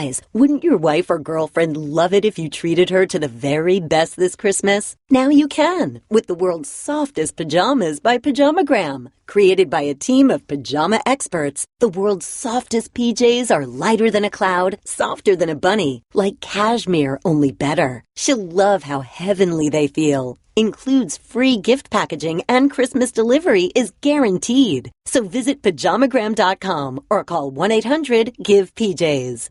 Guys, wouldn't your wife or girlfriend love it if you treated her to the very best this Christmas? Now you can, with the world's softest pajamas by Pajamagram. Created by a team of pajama experts, the world's softest PJs are lighter than a cloud, softer than a bunny, like cashmere, only better. She'll love how heavenly they feel. Includes free gift packaging and Christmas delivery is guaranteed. So visit pajamagram.com or call 1-800-GIVE-PJs.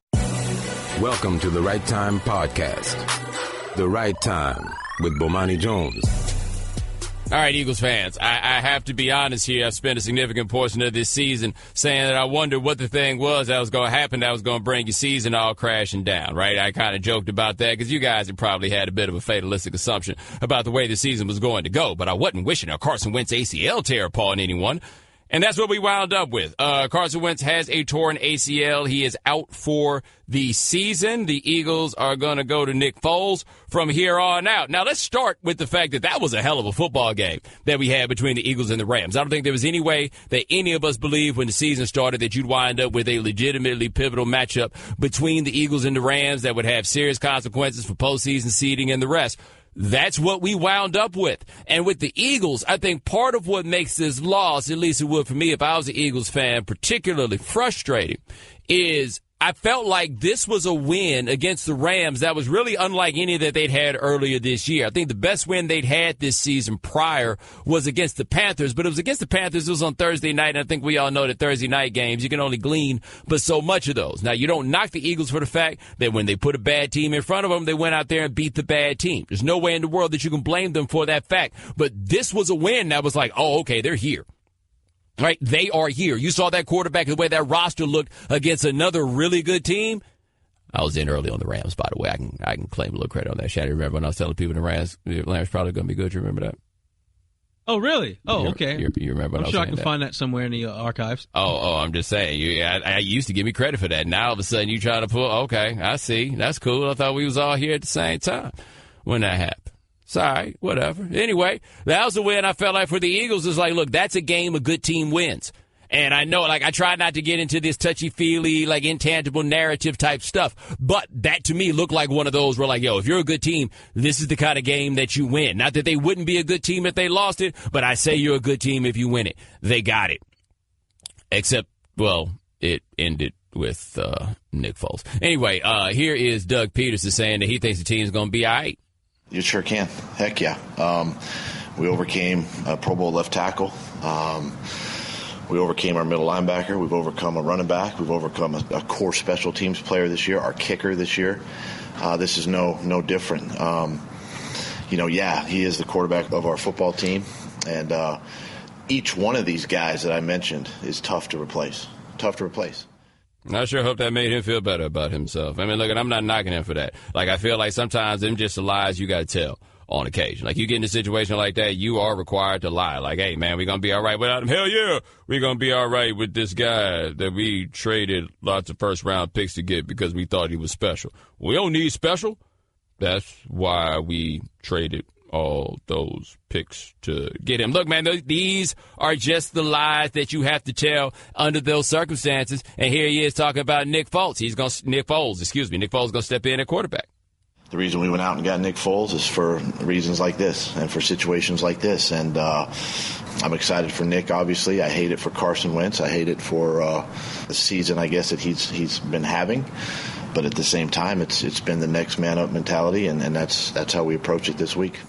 Welcome to the Right Time Podcast. The Right Time with Bomani Jones. All right, Eagles fans, I have to be honest here. I've spent a significant portion of this season saying that I wondered what the thing was that was going to happen that was going to bring your season all crashing down, right? I kind of joked about that because you guys had probably had a bit of a fatalistic assumption about the way the season was going to go, but I wasn't wishing a Carson Wentz ACL tear upon anyone. And that's what we wound up with. Carson Wentz has a torn ACL. He is out for the season. The Eagles are going to go to Nick Foles from here on out. Now, let's start with the fact that that was a hell of a football game that we had between the Eagles and the Rams. I don't think there was any way that any of us believed when the season started that you'd wind up with a legitimately pivotal matchup between the Eagles and the Rams that would have serious consequences for postseason seeding and the rest. That's what we wound up with. And with the Eagles, I think part of what makes this loss, at least it would for me if I was an Eagles fan, particularly frustrating, is I felt like this was a win against the Rams that was really unlike any that they'd had earlier this year. I think the best win they'd had this season prior was against the Panthers, but it was against the Panthers. It was on Thursday night, and I think we all know that Thursday night games, you can only glean but so much of those. Now, you don't knock the Eagles for the fact that when they put a bad team in front of them, they went out there and beat the bad team. There's no way in the world that you can blame them for that fact. But this was a win that was like, oh, okay, they're here. Right, they are here. You saw that quarterback, the way that roster looked against another really good team. I was in early on the Rams, by the way. I can claim a little credit on that. Shady, remember when I was telling people the Rams probably going to be good? You remember that? Oh, really? Oh, okay. You remember when I'm sure I can that? find that somewhere in the archives. Oh, I'm just saying. I used to give me credit for that. Now, all of a sudden, you try to pull, okay, I see. That's cool. I thought we was all here at the same time when that happened. Sorry, whatever. Anyway, that was the win I felt like for the Eagles. Is like, look, that's a game a good team wins. And I know, like, I try not to get into this touchy-feely, like, intangible narrative type stuff. But that, to me, looked like one of those where, like, yo, if you're a good team, this is the kind of game that you win. Not that they wouldn't be a good team if they lost it, but I say you're a good team if you win it. They got it. Except, well, it ended with Nick Foles. Anyway, here is Doug Peterson saying that he thinks the team's going to be all right. You sure can. Heck yeah. We overcame a Pro Bowl left tackle. We overcame our middle linebacker. We've overcome a running back. We've overcome a core special teams player this year, our kicker this year. This is no different. Yeah, he is the quarterback of our football team. And each one of these guys that I mentioned is tough to replace. I sure hope that made him feel better about himself. I mean, look, and I'm not knocking him for that. Like, I feel like sometimes them just the lies you got to tell on occasion. Like, you get in a situation like that, you are required to lie. Like, hey, man, we're going to be all right without him. Hell yeah, we're going to be all right with this guy that we traded lots of first-round picks to get because we thought he was special. We don't need special. That's why we traded all those picks to get him. Look, man, these are just the lies that you have to tell under those circumstances. And here he is talking about Nick Foles. Nick Foles going to step in at quarterback. The reason we went out and got Nick Foles is for reasons like this and for situations like this. And I'm excited for Nick, obviously. I hate it for Carson Wentz. I hate it for the season, I guess, that he's been having. But at the same time, it's been the next man up mentality, and that's how we approach it this week.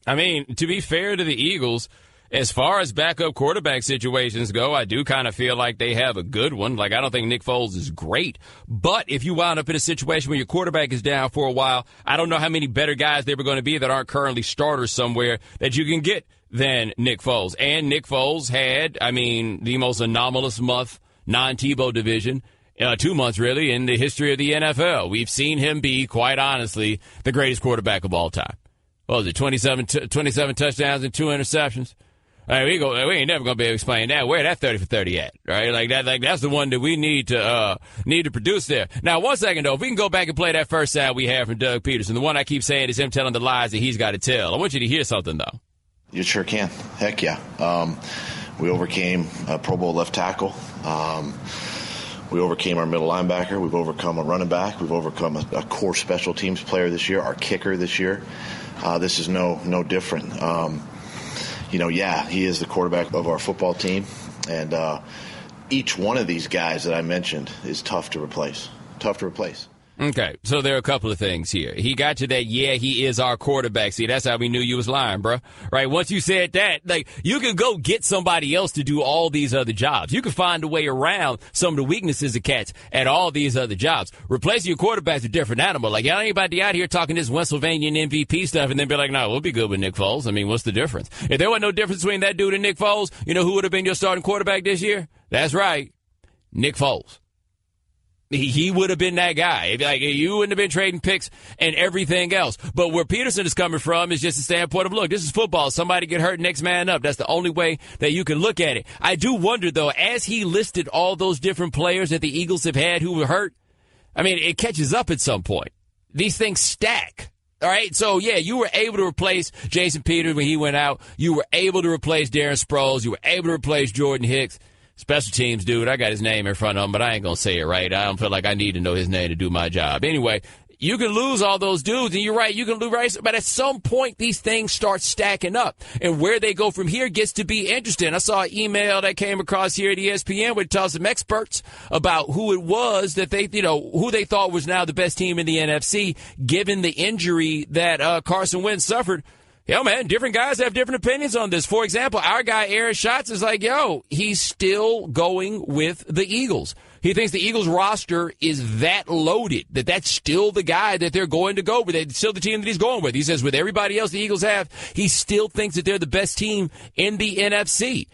I mean, to be fair to the Eagles, as far as backup quarterback situations go, I do kind of feel like they have a good one. Like, I don't think Nick Foles is great. But if you wound up in a situation where your quarterback is down for a while, I don't know how many better guys there were going to be that aren't currently starters somewhere that you can get than Nick Foles. And Nick Foles had, the most anomalous month, non-Tebow division, 2 months really, in the history of the NFL. We've seen him be, quite honestly, the greatest quarterback of all time. What was it, 27 touchdowns and 2 interceptions? We ain't never gonna be able to explain that. Where that 30 for 30 at, right? That's the one that we need to produce there. Now, 1 second though, if we can go back and play that first sound we had from Doug Peterson, the one I keep saying is him telling the lies that he's got to tell. I want you to hear something though. You sure can. Heck yeah. We overcame a Pro Bowl left tackle. We overcame our middle linebacker. We've overcome a running back. We've overcome a core special teams player this year, our kicker this year. This is no different. He is the quarterback of our football team. And each one of these guys that I mentioned is tough to replace. Okay, so there are a couple of things here. He got to that, he is our quarterback. See, that's how we knew you was lying, bro. Right? Once you said that, you can go get somebody else to do all these other jobs. You can find a way around some of the weaknesses of cats at all these other jobs. Replacing your quarterback's a different animal. Like, y'all ain't about to be out here talking this Pennsylvanian MVP stuff and then be like, no, we'll be good with Nick Foles. I mean, what's the difference? If there wasn't no difference between that dude and Nick Foles, you know who would have been your starting quarterback this year? That's right, Nick Foles. He would have been that guy. Like, you wouldn't have been trading picks and everything else. But where Peterson is coming from is just the standpoint of, look, this is football. Somebody get hurt, next man up. That's the only way that you can look at it. I do wonder, though, as he listed all those different players that the Eagles have had who were hurt, I mean, it catches up at some point. These things stack. All right, so, you were able to replace Jason Peters when he went out. You were able to replace Darren Sproles. You were able to replace Jordan Hicks. Special teams dude, I got his name in front of him, but I ain't going to say it right. I don't feel like I need to know his name to do my job. Anyway, you can lose all those dudes, and you're right, you can lose, right? But at some point, these things start stacking up. And where they go from here gets to be interesting. I saw an email that came across here at ESPN where it tells some experts about who it was that they, who they thought was now the best team in the NFC, given the injury that Carson Wentz suffered. Man, different guys have different opinions on this. For example, our guy Aaron Schatz is like, he's still going with the Eagles. He thinks the Eagles roster is that loaded, that's still the guy that they're going to go with. It's still the team that he's going with. He says with everybody else the Eagles have, he still thinks that they're the best team in the NFC.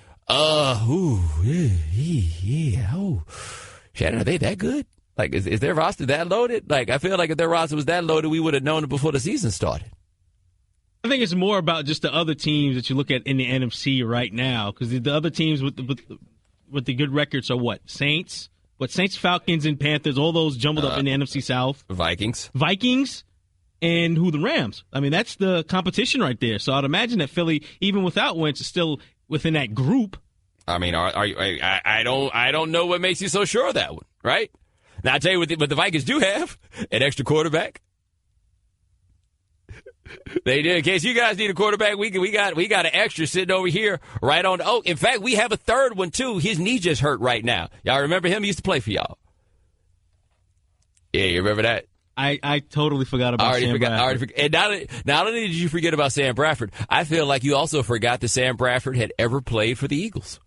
Shannon, are they that good? Like, is their roster that loaded? Like, I feel like if their roster was that loaded, we would have known it before the season started. I think it's more about just the other teams that you look at in the NFC right now, because the other teams with the good records are what? Saints, Falcons, and Panthers, all those jumbled up in the NFC South. Vikings, and the Rams. I mean, that's the competition right there. So I'd imagine that Philly, even without Wentz, is still within that group. I mean, I don't know what makes you so sure of that one, right? Now, I'll tell you what the Vikings do have, an extra quarterback. They did. In case you guys need a quarterback, we got an extra sitting over here right on. Oh, in fact, we have a third one, too. His knee just hurt right now. Y'all remember him? He used to play for y'all. Yeah, you remember that? I totally forgot about Sam Bradford. And not only did you forget about Sam Bradford, I feel like you also forgot that Sam Bradford had ever played for the Eagles.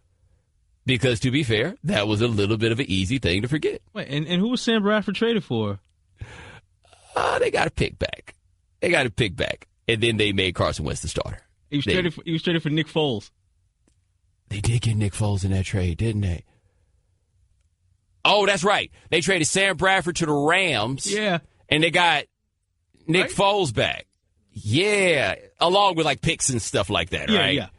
Because, to be fair, that was a little bit of an easy thing to forget. Wait, and who was Sam Bradford traded for? They got a pick back. And then they made Carson Wentz the starter. He was traded for Nick Foles. They did get Nick Foles in that trade, didn't they? Oh, that's right. They traded Sam Bradford to the Rams. Yeah. And they got Nick Foles back. Yeah. Along with, picks and stuff like that, right? Yeah.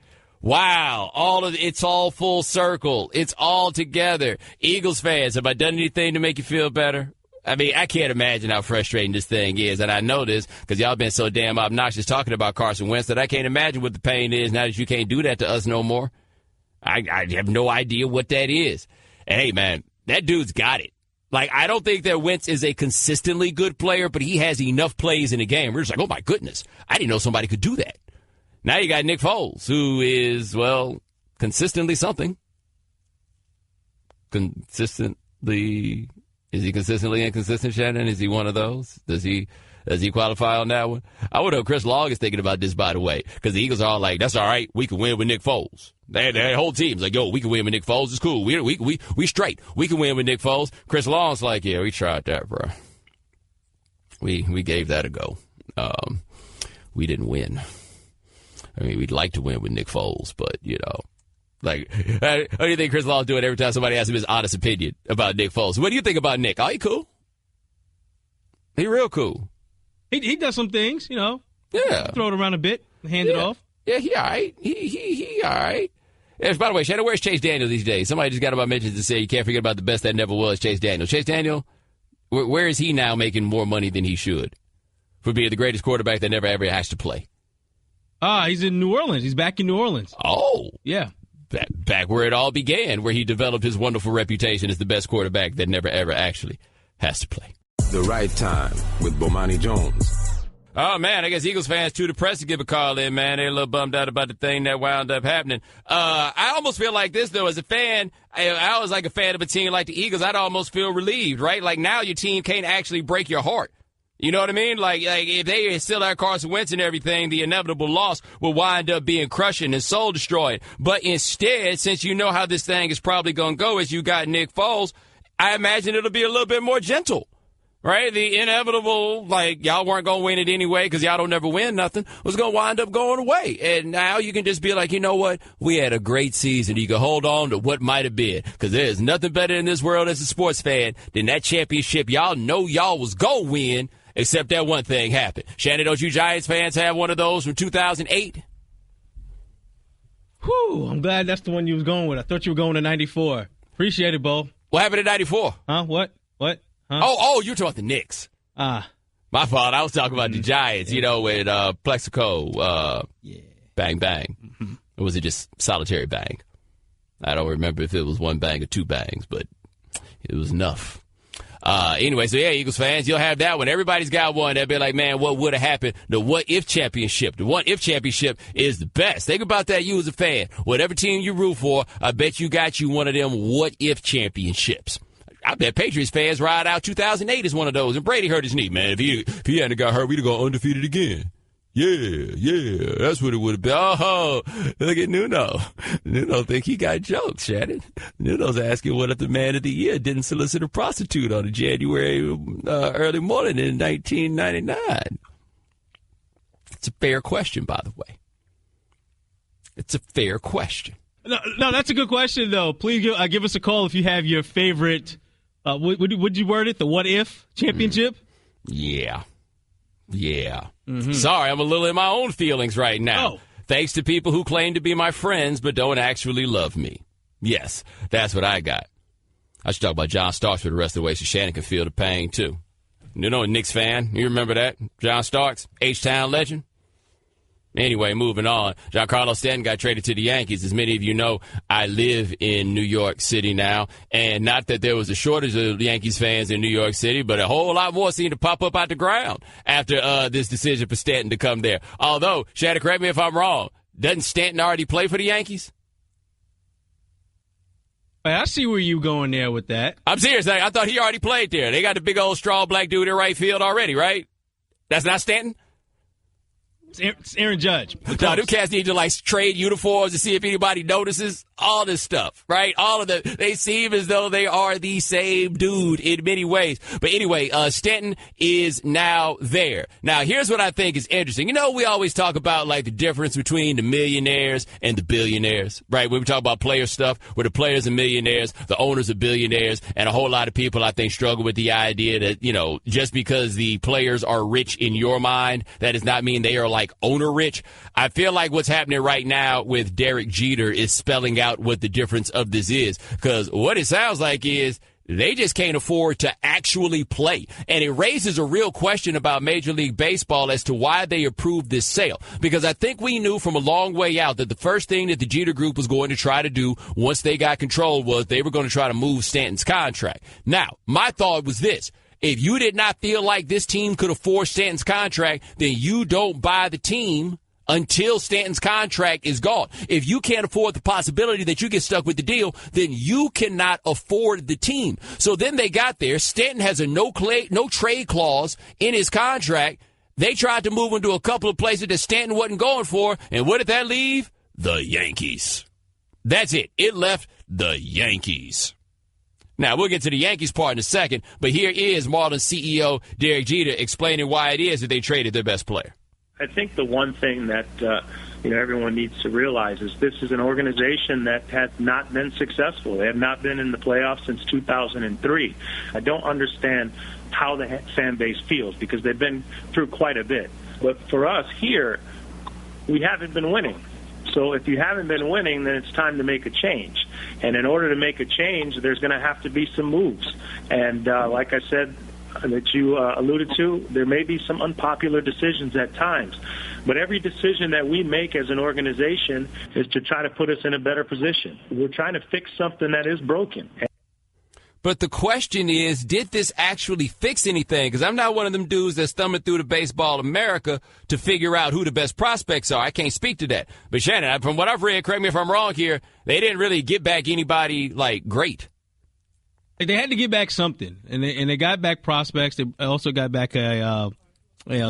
Wow. It's all full circle. It's all together. Eagles fans, have I done anything to make you feel better? I mean, I can't imagine how frustrating this thing is, and I know this because y'all been so damn obnoxious talking about Carson Wentz that I can't imagine what the pain is now that you can't do that to us no more. I have no idea what that is. And, hey, man, that dude's got it. I don't think that Wentz is a consistently good player, but he has enough plays in the game. We're just like, oh, my goodness, I didn't know somebody could do that. Now you got Nick Foles, who is, consistently something. Is he consistently inconsistent, Shannon? Is he one of those? Does he qualify on that one? I wonder if Chris Long is thinking about this, by the way, because the Eagles are all like, that's all right. We can win with Nick Foles. Their whole team's like, we can win with Nick Foles. It's cool. We straight. We can win with Nick Foles. Chris Long's like, yeah, we tried that, bro. We gave that a go. We didn't win. I mean, we'd like to win with Nick Foles, but, how do you think Chris Long's doing every time somebody asks him his honest opinion about Nick Foles? What do you think about Nick? Oh, he cool. He real cool. He does some things, Yeah. Throw it around a bit, hand it off. Yeah, he all right. He all right. Yes, by the way, Shannon, where's Chase Daniel these days? Somebody just got about mentions to say you can't forget about the best that never was, Chase Daniel. Chase Daniel, where is he now making more money than he should for being the greatest quarterback that never ever has to play? He's in New Orleans. He's back in New Orleans. Oh. Yeah. back where it all began, where he developed his wonderful reputation as the best quarterback that never, ever actually has to play. The Right Time with Bomani Jones. Oh, man, I guess Eagles fans too depressed to give a call in, man. They're a little bummed out about the thing that wound up happening. I almost feel like this, though, as a fan. I was like a fan of a team like the Eagles. I'd almost feel relieved, right? Like now your team can't actually break your heart. You know what I mean? Like if they still had Carson Wentz and everything, the inevitable loss will wind up being crushing and soul destroying. But instead, since you know how this thing is probably going to go as you got Nick Foles, I imagine it'll be a little bit more gentle. Right? The inevitable, like, y'all weren't going to win it anyway because y'all don't never win nothing, was going to wind up going away. And now you can just be like, you know what? We had a great season. You can hold on to what might have been because there's nothing better in this world as a sports fan than that championship y'all know y'all was going to win, except that one thing happened. Shannon, don't you Giants fans have one of those from 2008? Whew, I'm glad that's the one you was going with. I thought you were going to 94. Appreciate it, Bo. What happened in 94? Huh? What? Huh? Oh, you're talking about the Knicks. My fault. I was talking about the Giants, with Plexico, bang, bang. Mm-hmm. Or was it just solitary bang? I don't remember if it was one bang or two bangs, but it was enough. Anyway, so yeah, Eagles fans, you'll have that one. Everybody's got one. They'll be like, man, what would have happened? The what-if championship. The what-if championship is the best. Think about that, you as a fan. Whatever team you root for, I bet you got you one of them what-if championships. I bet Patriots fans ride out 2008 as one of those. And Brady hurt his knee, man. If he hadn't got hurt, we'd have gone undefeated again. Yeah, that's what it would have been. Oh, look at Nuno. Nuno think he got jokes, Shannon. Nuno's asking what if the man of the year didn't solicit a prostitute on a January early morning in 1999. It's a fair question, by the way. It's a fair question. No, that's a good question, though. Please give us a call if you have your favorite, would you word it, the what-if championship? Yeah. Mm-hmm. Sorry, I'm a little in my own feelings right now. Oh. Thanks to people who claim to be my friends but don't actually love me. Yes, that's what I got. I should talk about John Starks for the rest of the way so Shannon can feel the pain, too. You know a Knicks fan. You remember that? John Starks, H-Town legend. Anyway, moving on. Giancarlo Stanton got traded to the Yankees. As many of you know, I live in New York City now. And not that there was a shortage of Yankees fans in New York City, but a whole lot more seemed to pop up out the ground after this decision for Stanton to come there. Although, Shannon, correct me if I'm wrong, doesn't Stanton already play for the Yankees? I see where you going there with that. I'm serious. I thought he already played there. They got the big old strong black dude in right field already, right? That's not Stanton? It's Aaron Judge. No, them cats need to trade uniforms to see if anybody notices. All this stuff, right? They seem as though they are the same dude in many ways. But anyway, Stanton is now there. Now, here's what I think is interesting. You know, we always talk about the difference between the millionaires and the billionaires, right? When we talk about player stuff, where the players are millionaires, the owners are billionaires, and a whole lot of people, I think, struggle with the idea that, just because the players are rich in your mind, that does not mean they are owner rich. I feel like what's happening right now with Derek Jeter is spelling out what the difference of this is, because what it sounds like is they just can't afford to actually play. And it raises a real question about Major League Baseball as to why they approved this sale. Because I think we knew from a long way out that the first thing that the Jeter Group was going to try to do once they got control was they were going to try to move Stanton's contract. Now, my thought was this. If you did not feel like this team could afford Stanton's contract, then you don't buy the team until Stanton's contract is gone. If you can't afford the possibility that you get stuck with the deal, then you cannot afford the team. So then they got there. Stanton has a no trade clause in his contract. They tried to move him to a couple of places that Stanton wasn't going for. And what did that leave? The Yankees. That's it. It left the Yankees. Now, we'll get to the Yankees part in a second, but here is Marlins CEO Derek Jeter explaining why it is that they traded their best player. I think the one thing that everyone needs to realize is this is an organization that has not been successful. They have not been in the playoffs since 2003. I don't understand how the fan base feels because they've been through quite a bit. But for us here, we haven't been winning. So if you haven't been winning, then it's time to make a change. And in order to make a change, there's going to have to be some moves. And like I said, that you alluded to, there may be some unpopular decisions at times. But every decision that we make as an organization is to try to put us in a better position. We're trying to fix something that is broken. But the question is, did this actually fix anything? Because I'm not one of them dudes that's thumbing through the Baseball America to figure out who the best prospects are. I can't speak to that. But Shannon, from what I've read, correct me if I'm wrong here, they didn't really get back anybody, like, great. They had to get back something, and they got back prospects. They also got back a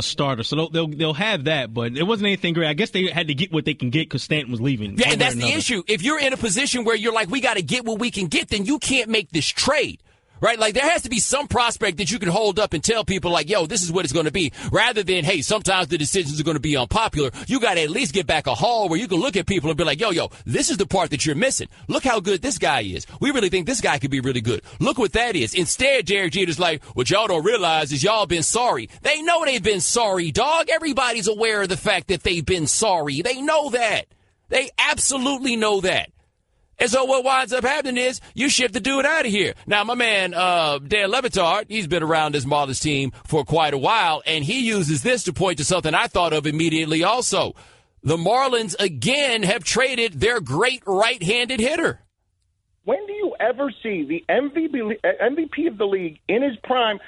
starter, so they'll have that. But it wasn't anything great. I guess they had to get what they can get because Stanton was leaving. Yeah, and that's the issue. If you're in a position where you're like, we got to get what we can get, then you can't make this trade. Right? Like, there has to be some prospect that you can hold up and tell people, like, yo, this is what it's going to be. Rather than, hey, sometimes the decisions are going to be unpopular. You got to at least get back a haul where you can look at people and be like, yo, this is the part that you're missing. Look how good this guy is. We really think this guy could be really good. Look what that is. Instead, Derek Jeter's like, what y'all don't realize is y'all been sorry. They know they've been sorry, dog. Everybody's aware of the fact that they've been sorry. They know that. They absolutely know that. And so what winds up happening is you ship the dude out of here. Now, my man, Dan Levitard, he's been around this Marlins team for quite a while, and he uses this to point to something I thought of immediately also. The Marlins, again, have traded their great right-handed hitter. When do you ever see the MVP of the league in his prime?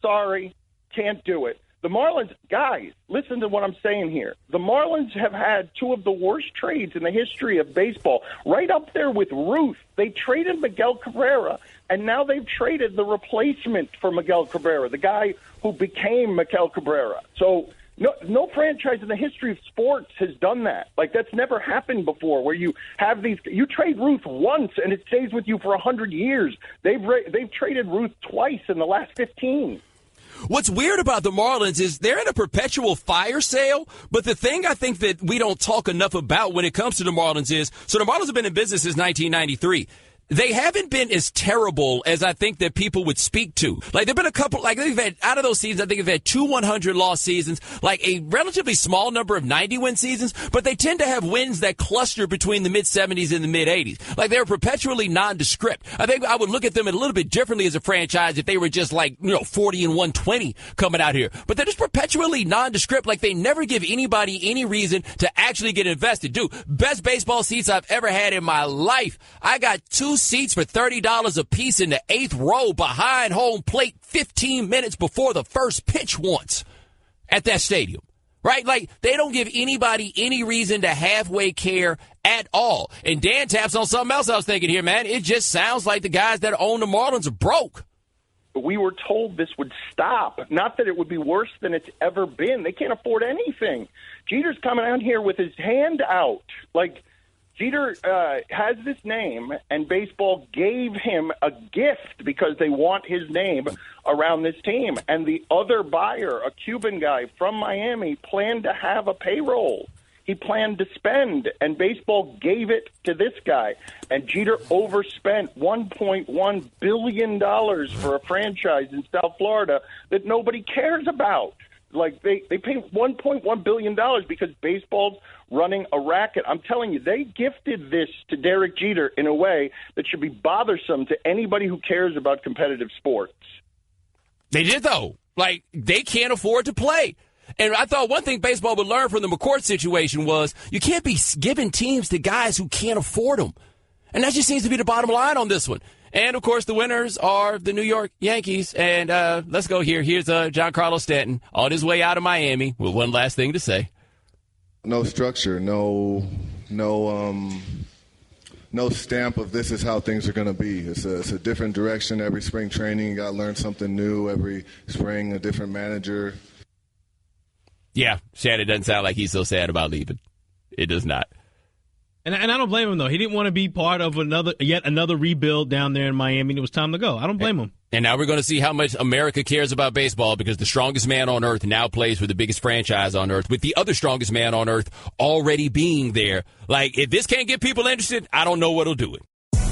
Sorry, can't do it. The Marlins, guys, listen to what I'm saying here. The Marlins have had two of the worst trades in the history of baseball, right up there with Ruth. They traded Miguel Cabrera, and now they've traded the replacement for Miguel Cabrera, the guy who became Miguel Cabrera. So no franchise in the history of sports has done that. Like, that's never happened before, where you have these – you trade Ruth once, and it stays with you for 100 years. They've traded Ruth twice in the last 15. What's weird about the Marlins is they're in a perpetual fire sale, but the thing I think that we don't talk enough about when it comes to the Marlins is, so the Marlins have been in business since 1993. They haven't been as terrible as I think that people would speak to. Like, there've been a couple, like, they've had, out of those seasons, I think they've had 2 100-loss seasons, like a relatively small number of 90-win seasons, but they tend to have wins that cluster between the mid-70s and the mid-80s. Like, they're perpetually nondescript. I think I would look at them a little bit differently as a franchise if they were just like, 40 and 120 coming out here. But they're just perpetually nondescript. Like, they never give anybody any reason to actually get invested. Dude, best baseball seats I've ever had in my life. I got 2 seats for $30 a piece in the 8th row behind home plate 15 minutes before the first pitch once at that stadium, right? Like, they don't give anybody any reason to halfway care at all. And Dan taps on something else I was thinking here, man. It just sounds like the guys that own the Marlins are broke. We were told this would stop, not that it would be worse than it's ever been. They can't afford anything. Jeter's coming out here with his hand out, like, Jeter has this name, and baseball gave him a gift because they want his name around this team. And the other buyer, a Cuban guy from Miami, planned to have a payroll. He planned to spend, and baseball gave it to this guy. And Jeter overspent $1.1 billion for a franchise in South Florida that nobody cares about. Like, they pay $1.1 billion because baseball's running a racket. I'm telling you, they gifted this to Derek Jeter in a way that should be bothersome to anybody who cares about competitive sports. They did, though. Like, they can't afford to play. And I thought one thing baseball would learn from the McCourt situation was you can't be giving teams to guys who can't afford them. And that just seems to be the bottom line on this one. And, of course, the winners are the New York Yankees. And let's go here. Here's Giancarlo Stanton on his way out of Miami with one last thing to say. No structure, no stamp of this is how things are going to be. It's a different direction every spring training. You got to learn something new every spring, a different manager. Yeah, Shannon doesn't sound like he's so sad about leaving. It does not. And I don't blame him, though. He didn't want to be part of yet another rebuild down there in Miami, and it was time to go. I don't blame him. And now we're going to see how much America cares about baseball because the strongest man on earth now plays for the biggest franchise on earth, with the other strongest man on earth already being there. Like, if this can't get people interested, I don't know what'll do it.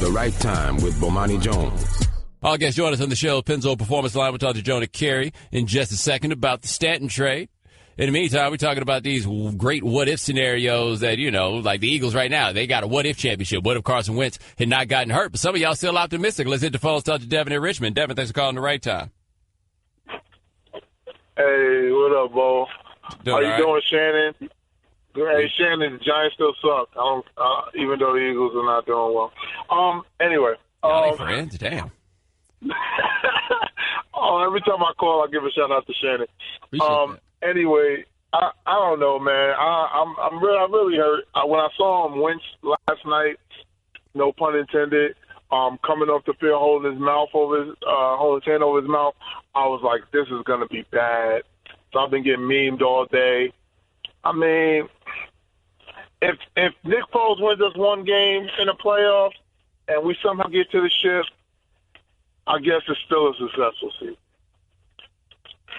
The Right Time with Bomani Jones. Our guest join us on the show, Pennzoil Performance Line. We'll talk to Jonah Carey in just a second about the Stanton trade. In the meantime, we're talking about these great what-if scenarios that, like the Eagles right now. They got a what-if championship. What if Carson Wentz had not gotten hurt? But some of y'all still optimistic. Let's hit the phones, talk to Devin in Richmond. Devin, thanks for calling the Right Time. Hey, what up, Bo? How you doing, Shannon? Hey, Shannon, the Giants still suck. Even though the Eagles are not doing well. Anyway. Friends, damn. Every time I call, I give a shout out to Shannon. Anyway, I don't know, man. I'm really hurt. When I saw him Wentz last night, no pun intended, coming off the field holding his hand over his mouth, I was like, this is gonna be bad. So I've been getting memed all day. I mean, if Nick Foles wins us one game in the playoffs and we somehow get to the ship, I guess it's still a successful season.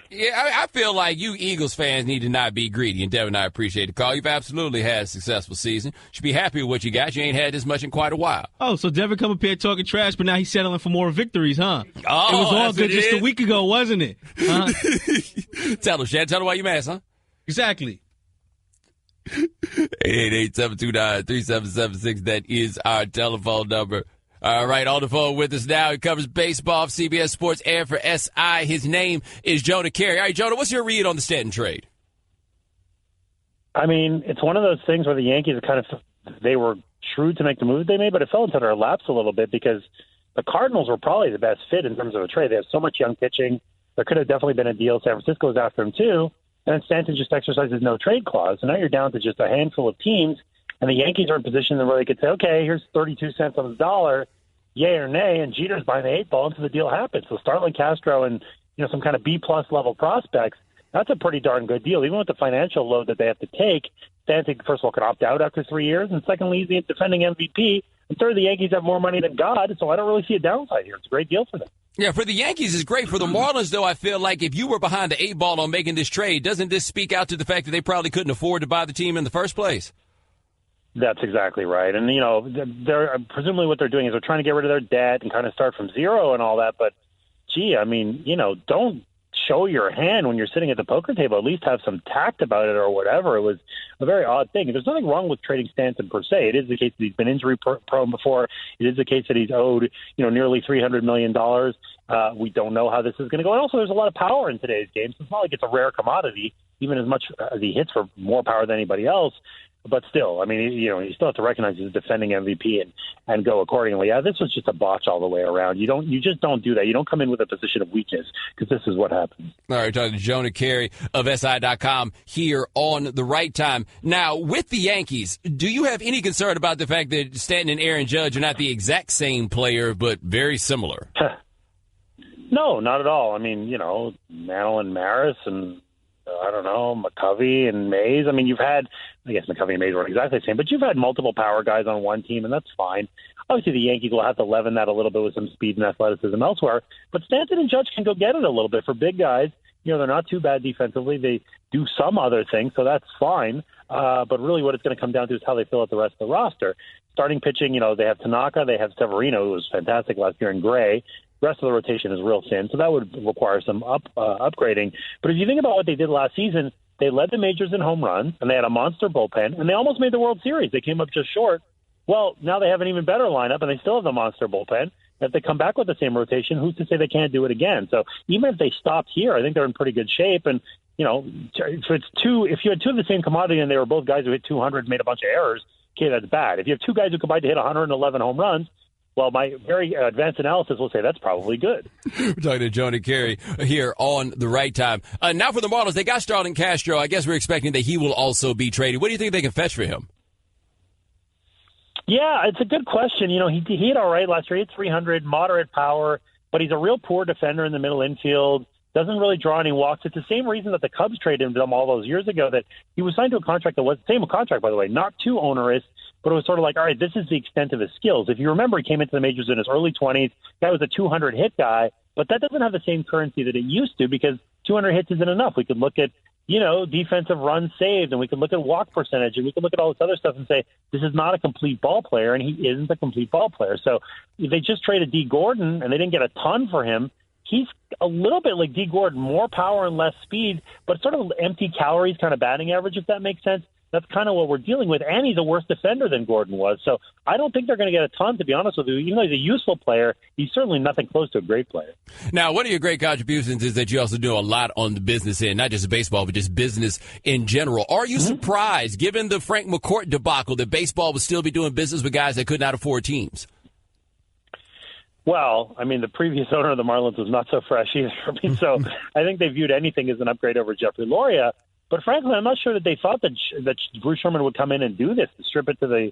Yeah, I feel like you Eagles fans need to not be greedy, and Devin, I appreciate the call. You've absolutely had a successful season. You should be happy with what you got. You ain't had this much in quite a while. Oh, so Devin come up here talking trash, but now he's settling for more victories, huh? Oh, it was all good just a week ago, wasn't it? Huh? Tell him, Shad. Tell him why you mad, son. Exactly. 888-729-3776. That is our telephone number. All right, on the phone with us now. He covers baseball for CBS Sports and for SI. His name is Jonah Carey. All right, Jonah, what's your read on the Stanton trade? I mean, it's one of those things where the Yankees they were shrewd to make the move they made, but it fell into their laps a little bit because the Cardinals were probably the best fit in terms of a trade. They have so much young pitching. There could have definitely been a deal. San Francisco was after him, too. And then Stanton just exercises no trade clause. So now you're down to just a handful of teams, and the Yankees are in a position where they could say, okay, here's 32 cents on the dollar, yay or nay, and Jeter's buying the 8 ball until the deal happens. So Starlin Castro and some kind of B-plus level prospects, that's a pretty darn good deal. Even with the financial load that they have to take, Stanton, first of all, could opt out after 3 years, and secondly, he's the defending MVP. And third, the Yankees have more money than God, so I don't really see a downside here. It's a great deal for them. Yeah, for the Yankees, it's great. For the Marlins, though, I feel like if you were behind the 8 ball on making this trade, doesn't this speak out to the fact that they probably couldn't afford to buy the team in the first place? That's exactly right. And, they're presumably what they're doing is they're trying to get rid of their debt and kind of start from zero and all that. But, gee, I mean, don't show your hand when you're sitting at the poker table. At least have some tact about it or whatever. It was a very odd thing. There's nothing wrong with trading Stanton per se. It is the case that he's been injury prone before. It is the case that he's owed, nearly $300 million. We don't know how this is going to go. And also, there's a lot of power in today's game. So it's not like it's a rare commodity, even as much as he hits for more power than anybody else. But still, I mean, you still have to recognize he's a defending MVP and go accordingly. Yeah, this was just a botch all the way around. You just don't do that. You don't come in with a position of weakness because this is what happens. All right, talking to Jonah Carey of SI.com here on The Right Time. Now, with the Yankees, do you have any concern about the fact that Stanton and Aaron Judge are not the exact same player, but very similar? No, not at all. I mean, Mantle and Maris and I don't know, McCovey and Mays. I mean, I guess McCovey and Mays weren't exactly the same, but you've had multiple power guys on one team, and that's fine. Obviously, the Yankees will have to leaven that a little bit with some speed and athleticism elsewhere, but Stanton and Judge can go get it a little bit. For big guys, they're not too bad defensively. They do some other things, so that's fine. But really what it's going to come down to is how they fill out the rest of the roster. Starting pitching, they have Tanaka, they have Severino, who was fantastic last year, in Gray. The rest of the rotation is real thin, so that would require some upgrading. But if you think about what they did last season, they led the majors in home runs, and they had a monster bullpen, and they almost made the World Series. They came up just short. Well, now they have an even better lineup, and they still have the monster bullpen. If they come back with the same rotation, who's to say they can't do it again? So even if they stopped here, I think they're in pretty good shape. And, if you had two of the same commodity and they were both guys who hit 200 and made a bunch of errors, okay, that's bad. If you have two guys who combined to hit 111 home runs, well, my very advanced analysis will say that's probably good. We're talking to Jonah Carey here on The Right Time. Now for the Marlins, they got Starlin Castro. I guess we're expecting that he will also be traded. What do you think they can fetch for him? Yeah, it's a good question. He hit all right last year. He hit 300, moderate power, but he's a real poor defender in the middle infield. Doesn't really draw any walks. It's the same reason that the Cubs traded him all those years ago, that he was signed to a contract that was the same contract, by the way, not too onerous, but it was sort of like, all right, this is the extent of his skills. If you remember, he came into the majors in his early 20s. Guy was a 200-hit guy, but that doesn't have the same currency that it used to because 200 hits isn't enough. We could look at, defensive runs saved, and we could look at walk percentage, and we could look at all this other stuff and say, this is not a complete ball player, and he isn't a complete ball player. So if they just traded D. Gordon, and they didn't get a ton for him, he's a little bit like D. Gordon, more power and less speed, but sort of empty calories kind of batting average, if that makes sense. that's kind of what we're dealing with. And he's a worse defender than Gordon was. So I don't think they're going to get a ton, to be honest with you. Even though he's a useful player, he's certainly nothing close to a great player. Now, one of your great contributions is that you also do a lot on the business end, not just baseball, but just business in general. Are you surprised, given the Frank McCourt debacle, that baseball would still be doing business with guys that could not afford teams? Well, I mean, the previous owner of the Marlins was not so fresh either. I mean, so I think they viewed anything as an upgrade over Jeffrey Loria. But frankly, I'm not sure that they thought that Bruce Sherman would come in and do this, to strip it to the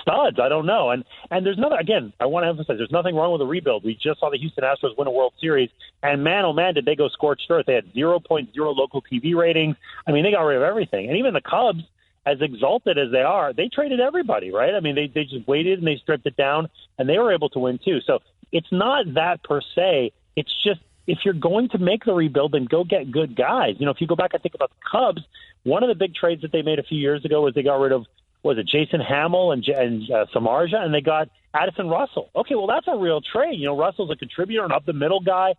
studs. I don't know. And there's nothing, again, I want to emphasize, there's nothing wrong with the rebuild. We just saw the Houston Astros win a World Series, and man, oh man, did they go scorched earth. They had 0.0 local TV ratings. I mean, they got rid of everything. And even the Cubs, as exalted as they are, they traded everybody, right? I mean, they just waited and they stripped it down, and they were able to win too. So it's not that per se. It's just, if you're going to make the rebuild, then go get good guys. You know, if you go back and think about the Cubs, one of the big trades that they made a few years ago was they got rid of, was it Jason Hamill and Samardzija, and they got Addison Russell. Okay, well, that's a real trade. You know, Russell's a contributor, an up-the-middle guy,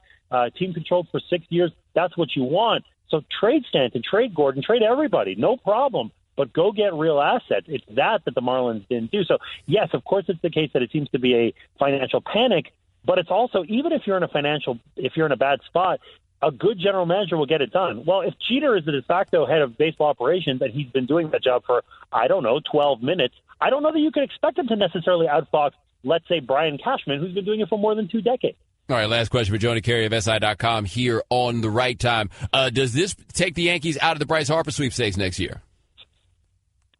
team controlled for 6 years. That's what you want. So trade Stanton, trade Gordon, trade everybody, no problem. But go get real assets. It's that the Marlins didn't do. So, yes, of course it's the case that it seems to be a financial panic, but it's also, even if you're in a bad spot, a good general manager will get it done. Well, if Jeter is the de facto head of baseball operations and he's been doing that job for, 12 minutes, I don't know that you can expect him to necessarily outfox, let's say, Brian Cashman, who's been doing it for more than 2 decades. All right, last question for Joni Carey of SI.com here on The Right Time. Does this take the Yankees out of the Bryce Harper sweepstakes next year?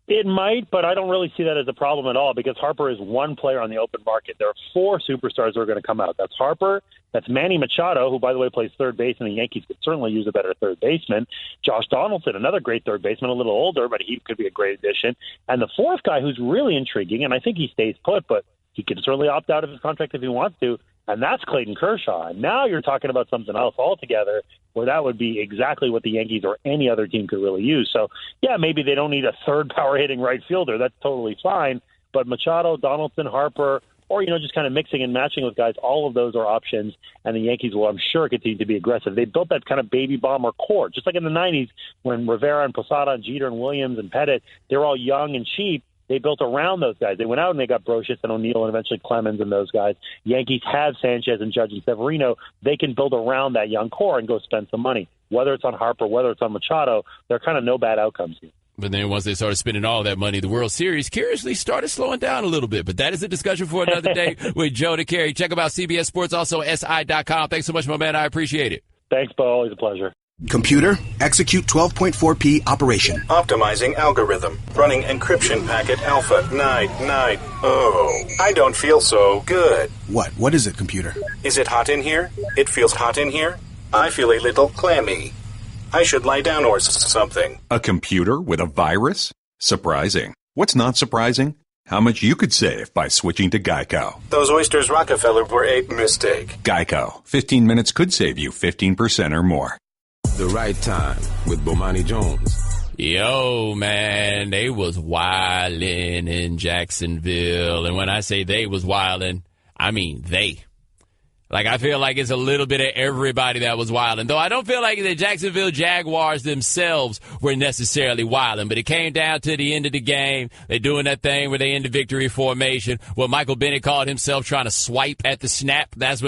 It might, but I don't really see that as a problem at all, because Harper is one player on the open market. There are 4 superstars who are going to come out. That's Harper. That's Manny Machado, who, by the way, plays third base, and the Yankees could certainly use a better third baseman. Josh Donaldson, another great third baseman, a little older, but he could be a great addition. And the 4th guy who's really intriguing, and I think he stays put, but he can certainly opt out of his contract if he wants to, and that's Clayton Kershaw. And now you're talking about something else altogether, where that would be exactly what the Yankees or any other team could really use. So, yeah, maybe they don't need a third power-hitting right fielder. That's totally fine. But Machado, Donaldson, Harper, or, just kind of mixing and matching with guys, all of those are options, and the Yankees will, I'm sure, continue to be aggressive. They built that kind of baby bomber core, just like in the 90s when Rivera and Posada and Jeter and Williams and Pettit, they were all young and cheap. They built around those guys. They went out and they got Brocious and O'Neill and eventually Clemens and those guys. Yankees have Sanchez and Judge and Severino. They can build around that young core and go spend some money. Whether it's on Harper, whether it's on Machado, there are kind of no bad outcomes here. But then once they started spending all that money, the World Series curiously started slowing down a little bit. But that is a discussion for another day with Joe DeCarey. Check out CBS Sports, also SI.com. Thanks so much, my man. I appreciate it. Thanks, Bo. Always a pleasure. Computer, execute 12.4p operation. Optimizing algorithm. Running encryption packet alpha. Night. Oh, I don't feel so good. What is it, computer? Is it hot in here? It feels hot in here. I feel a little clammy. I should lie down or something. A computer with a virus? Surprising. What's not surprising? How much you could save by switching to Geico. Those oysters Rockefeller were a mistake. Geico. 15 minutes could save you 15% or more. The Right Time with Bomani Jones. Yo, man, they was wildin' in Jacksonville. And when I say they was wildin', I mean they. Like, I feel like it's a little bit of everybody that was wildin'. Though I don't feel like the Jacksonville Jaguars themselves were necessarily wildin'. But it came down to the end of the game. They're doing that thing where they in the victory formation. What Michael Bennett called himself trying to swipe at the snap. That's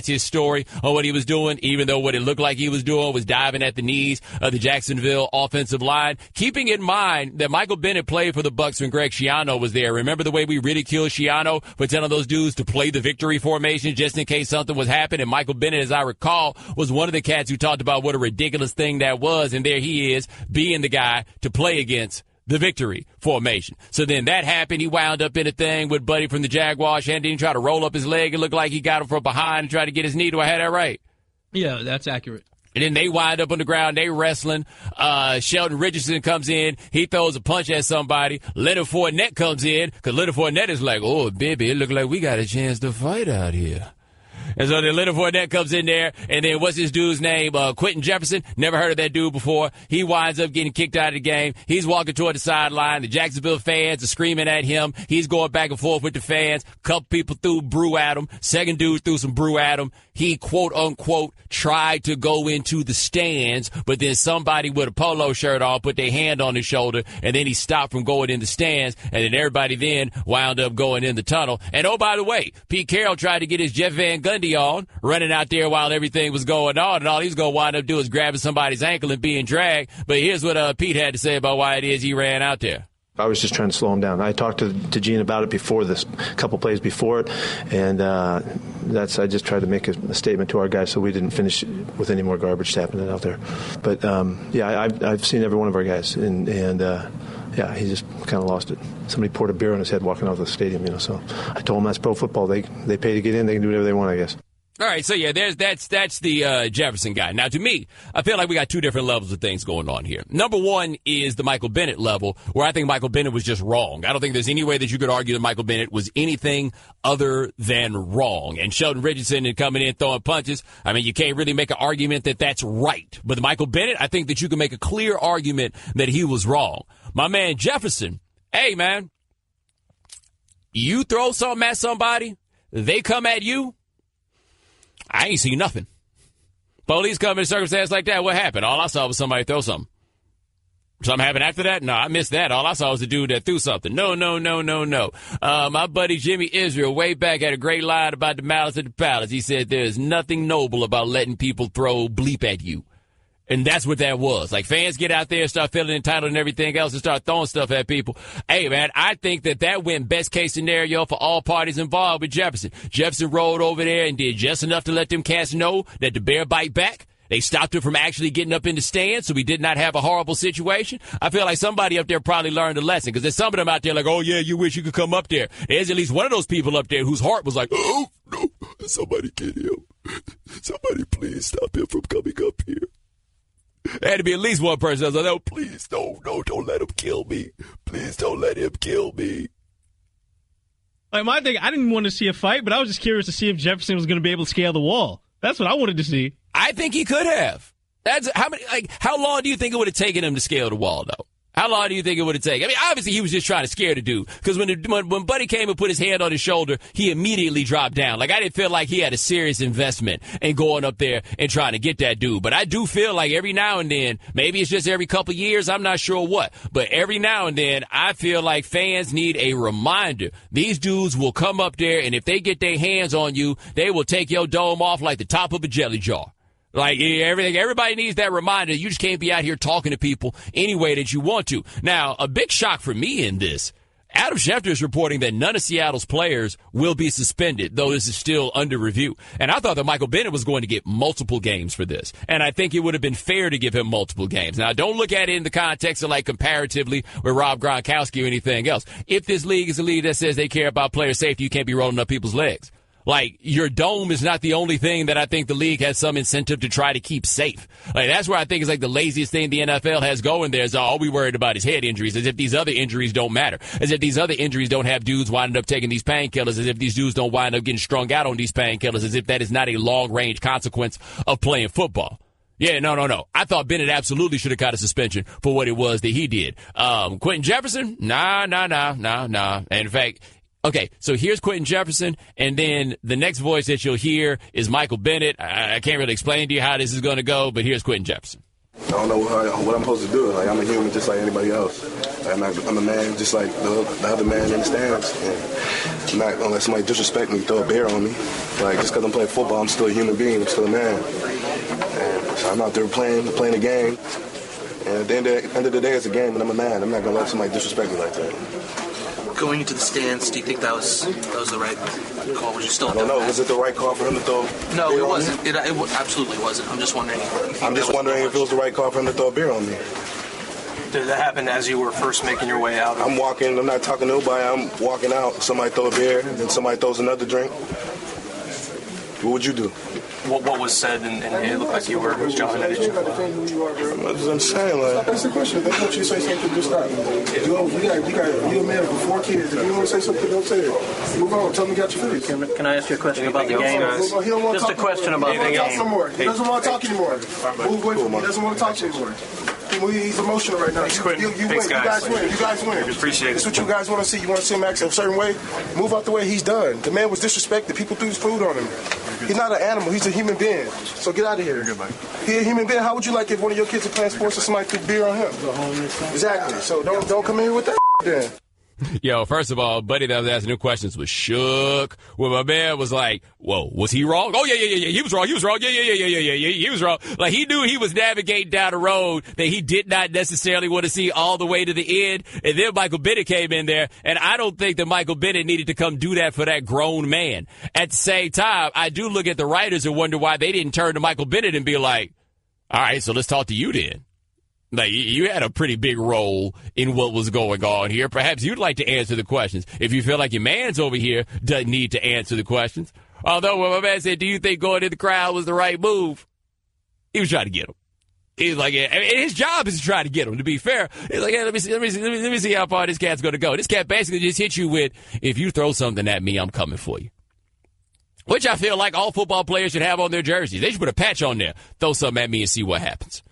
his story on what he was doing, even though what it looked like he was doing was diving at the knees of the Jacksonville offensive line. Keeping in mind that Michael Bennett played for the Bucs when Greg Schiano was there. Remember the way we ridiculed Schiano for telling those dudes to play the victory formation just in case something was happening? And Michael Bennett, as I recall, was one of the cats who talked about what a ridiculous thing that was, and there he is being the guy to play against the victory formation. So then that happened. He wound up in a thing with Buddy from the Jaguars, and didn't try to roll up his leg. It looked like he got him from behind and tried to get his knee. Do I have that right? Yeah, that's accurate. And then they wind up on the ground. They wrestling. Sheldon Richardson comes in. He throws a punch at somebody. Leonard Fournette comes in because Leonard Fournette is like, oh, baby, it looked like we got a chance to fight out here. And so then Leonard Fournette comes in there, and then what's his dude's name? Quentin Jefferson. Never heard of that dude before. He winds up getting kicked out of the game. He's walking toward the sideline. The Jacksonville fans are screaming at him. He's going back and forth with the fans. Couple people threw brew at him. Second dude threw some brew at him. He, quote, unquote, tried to go into the stands, but then somebody with a polo shirt on put their hand on his shoulder, and then he stopped from going in the stands, and then everybody then wound up going in the tunnel. And, oh, by the way, Pete Carroll tried to get his Jeff Van Gundy on, running out there while everything was going on, and all he's going to wind up doing is grabbing somebody's ankle and being dragged. But here's what Pete had to say about why it is he ran out there. I was just trying to slow him down. I talked to Gene about it before this, a couple plays before it, and I just tried to make a statement to our guys so we didn't finish with any more garbage happening out there. But I've seen every one of our guys, and he just kind of lost it. Somebody poured a beer on his head walking out of the stadium, So I told him that's pro football. They pay to get in. They can do whatever they want, I guess. All right, so yeah, that's the Jefferson guy. Now, to me, I feel like we got two different levels of things going on here. Number one is the Michael Bennett level, where I think Michael Bennett was just wrong. I don't think there's any way that you could argue that Michael Bennett was anything other than wrong. And Sheldon Richardson and coming in throwing punches, I mean, you can't really make an argument that that's right. But Michael Bennett, I think that you can make a clear argument that he was wrong. My man Jefferson, hey, man, you throw something at somebody, they come at you, I ain't seen nothing. Police come in a circumstance like that. What happened? All I saw was somebody throw something. Something happened after that? No, I missed that. All I saw was the dude that threw something. No. My buddy Jimmy Israel way back had a great line about the malice at the palace. He said there's nothing noble about letting people throw bleep at you. And that's what that was. Like, fans get out there and start feeling entitled and everything else and start throwing stuff at people. Hey, man, I think that went best case scenario for all parties involved with Jefferson. Jefferson rolled over there and did just enough to let them cats know that the bear bite back. They stopped him from actually getting up in the stand, so we did not have a horrible situation. I feel like somebody up there probably learned a lesson, because there's some of them out there like, oh, yeah, you wish you could come up there. There's at least one of those people up there whose heart was like, oh, no, somebody get him. Somebody please stop him from coming up here. There had to be at least one person that was like, no, please, no, don't let him kill me. Please don't let him kill me. Like, my thing, I didn't want to see a fight, but I was just curious to see if Jefferson was going to be able to scale the wall. That's what I wanted to see. I think he could have. How long do you think it would have taken him to scale the wall, though? How long do you think it would have taken? I mean, obviously, he was just trying to scare the dude. Because when Buddy came and put his hand on his shoulder, he immediately dropped down. Like, I didn't feel like he had a serious investment in going up there and trying to get that dude. But I do feel like every now and then, maybe it's just every couple years, I'm not sure what. But every now and then, I feel like fans need a reminder. These dudes will come up there, and if they get their hands on you, they will take your dome off like the top of a jelly jar. Like, everybody needs that reminder. You just can't be out here talking to people any way that you want to. Now, a big shock for me in this, Adam Schefter is reporting that none of Seattle's players will be suspended, though this is still under review. And I thought that Michael Bennett was going to get multiple games for this. And I think it would have been fair to give him multiple games. Now, don't look at it in the context of, like, comparatively with Rob Gronkowski or anything else. If this league is a league that says they care about player safety, you can't be rolling up people's legs. Like, your dome is not the only thing that I think the league has some incentive to try to keep safe. Like, that's where I think it's like the laziest thing the NFL has going there is all we worried about is head injuries, as if these other injuries don't matter, as if these other injuries don't have dudes winding up taking these painkillers, as if these dudes don't wind up getting strung out on these painkillers, as if that is not a long-range consequence of playing football. Yeah, no. I thought Bennett absolutely should have got a suspension for what it was that he did. Quentin Jefferson? Nah. And in fact, okay, so here's Quentin Jefferson, and then the next voice that you'll hear is Michael Bennett. I can't really explain to you how this is going to go, but here's Quentin Jefferson. I don't know what I'm supposed to do. Like, I'm a human just like anybody else. Like, I'm a man just like the other man in the stands. And I'm not going to let somebody disrespect me, throw a bear on me. Like, just because I'm playing football, I'm still a human being. I'm still a man. And so I'm out there playing a game. And at the end of the day, it's a game, and I'm a man. I'm not going to let somebody disrespect me like that. Going into the stands, do you think that was the right call? Was you still? I don't know. Was it the right call for him to throw? No, it wasn't. It absolutely wasn't. I'm just wondering. I'm just wondering if it was the right call for him to throw a beer on me. Did that happen as you were first making your way out? I'm walking. I'm not talking to nobody. I'm walking out. Somebody throw a beer, and then somebody throws another drink. What would you do? what was said, and it looked like you were jumping at each other. I'm saying, like, that's the question. They want you to say something, just stop. You a man with 4 kids. If you want to say something, don't say it. Move on. Tell me you got your face. Can I ask you a question about the game? Just a question about the game. He doesn't want to talk anymore. Move away from me. He doesn't want to talk anymore. He's emotional right now. You win. You guys win. You guys win. Appreciate it. That's what you guys want to see. You want to see him act a certain way? Move out the way. He's done. The man was disrespected. People threw his food on him. He's not an animal. He's a human being. So get out of here. He's a human being. How would you like if one of your kids are playing sports and somebody threw beer on him? Exactly. So don't come in here with that then. Yo, first of all, buddy that was asking new questions was shook when my man was like, whoa, was he wrong? Oh, yeah, he was wrong. He was wrong. Yeah, he was wrong. Like, he knew he was navigating down a road that he did not necessarily want to see all the way to the end. And then Michael Bennett came in there, and I don't think that Michael Bennett needed to come do that for that grown man. At the same time, I do look at the writers and wonder why they didn't turn to Michael Bennett and be like, all right, so let's talk to you then. Like, you had a pretty big role in what was going on here. Perhaps you'd like to answer the questions. If you feel like your man's over here doesn't need to answer the questions. Although when my man said, do you think going in the crowd was the right move? He was trying to get him. He was like, and his job is to try to get him, to be fair. He's like, hey, let me see how far this cat's going to go. This cat basically just hit you with, if you throw something at me, I'm coming for you. Which I feel like all football players should have on their jerseys. They should put a patch on there. Throw something at me and see what happens.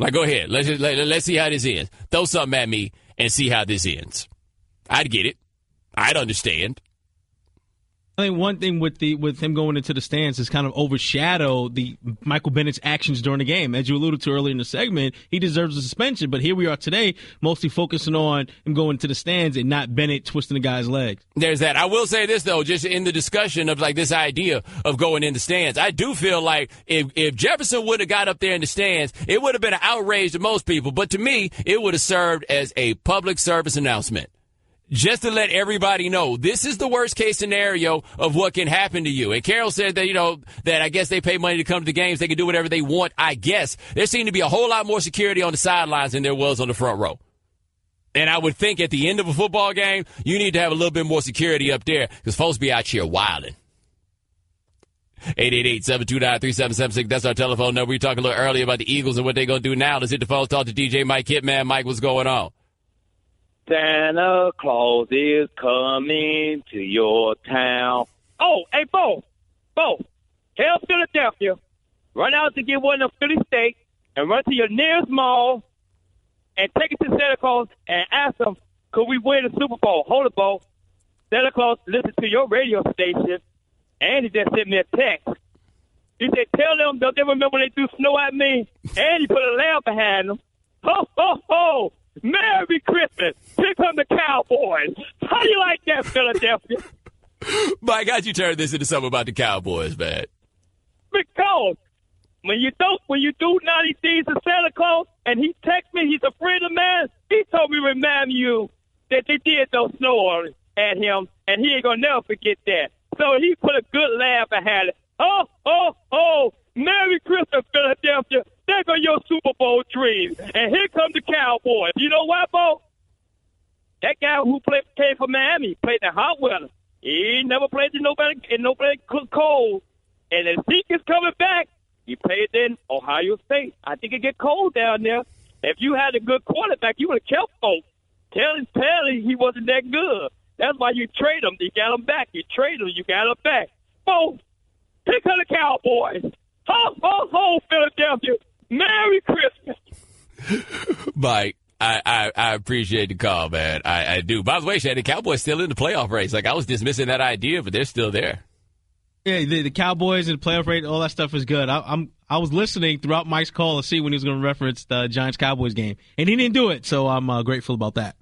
Like, go ahead. Let's see how this ends. Throw something at me and see how this ends. I'd get it. I'd understand. I think one thing with him going into the stands has kind of overshadowed the Michael Bennett's actions during the game. As you alluded to earlier in the segment, he deserves a suspension. But here we are today, mostly focusing on him going to the stands and not Bennett twisting the guy's legs. There's that. I will say this, though, just in the discussion of like this idea of going in the stands, I do feel like if Jefferson would have got up there in the stands, it would have been an outrage to most people. But to me, it would have served as a public service announcement. Just to let everybody know, this is the worst case scenario of what can happen to you. And Carroll said that, that I guess they pay money to come to the games. They can do whatever they want, I guess. There seemed to be a whole lot more security on the sidelines than there was on the front row. And I would think at the end of a football game, you need to have a little bit more security up there because folks be out here wilding. 888-729-3776. That's our telephone number. We talked a little earlier about the Eagles and what they're going to do now. Let's hit the phone, talk to DJ Mike Hitman. Mike, what's going on? Santa Claus is coming to your town. Oh, hey, Bo, tell Philadelphia, run out to get one of Philly steaks and run to your nearest mall and take it to Santa Claus and ask them, could we win the Super Bowl? Hold it, Bo. Santa Claus listened to your radio station, and he just sent me a text. He said, tell them, don't they remember when they threw snow at me? And he put a lamp behind them. Ho, ho, ho. Merry Christmas. Here come the Cowboys. How do you like that, Philadelphia? Mike, how'd you turn this into something about the Cowboys, man? Because when you do naughty things to Santa Claus and he texts me, he's a friend of mine, he told me to remind you that they did throw snow at him, and he ain't going to never forget that. So he put a good laugh behind it. Oh, oh, oh. Merry Christmas, Philadelphia. There go your Super Bowl dreams. And here come the Cowboys. You know what, Bo? That guy who came from Miami played in hot weather. He never played in nobody cold. And if Zeke is coming back, he played in Ohio State. I think it get cold down there. If you had a good quarterback, you would have kept folks. Telling he wasn't that good. That's why you trade him. You got him back. You trade him. You got him back. Bo, here come the Cowboys. Ho, ho, ho, Philadelphia. Merry Christmas. Mike, I appreciate the call, man. I do. By the way, Shannon, the Cowboys still in the playoff race. Like, I was dismissing that idea, but they're still there. Yeah, the Cowboys and the playoff rate, all that stuff is good. I was listening throughout Mike's call to see when he was going to reference the Giants-Cowboys game, and he didn't do it, so I'm grateful about that.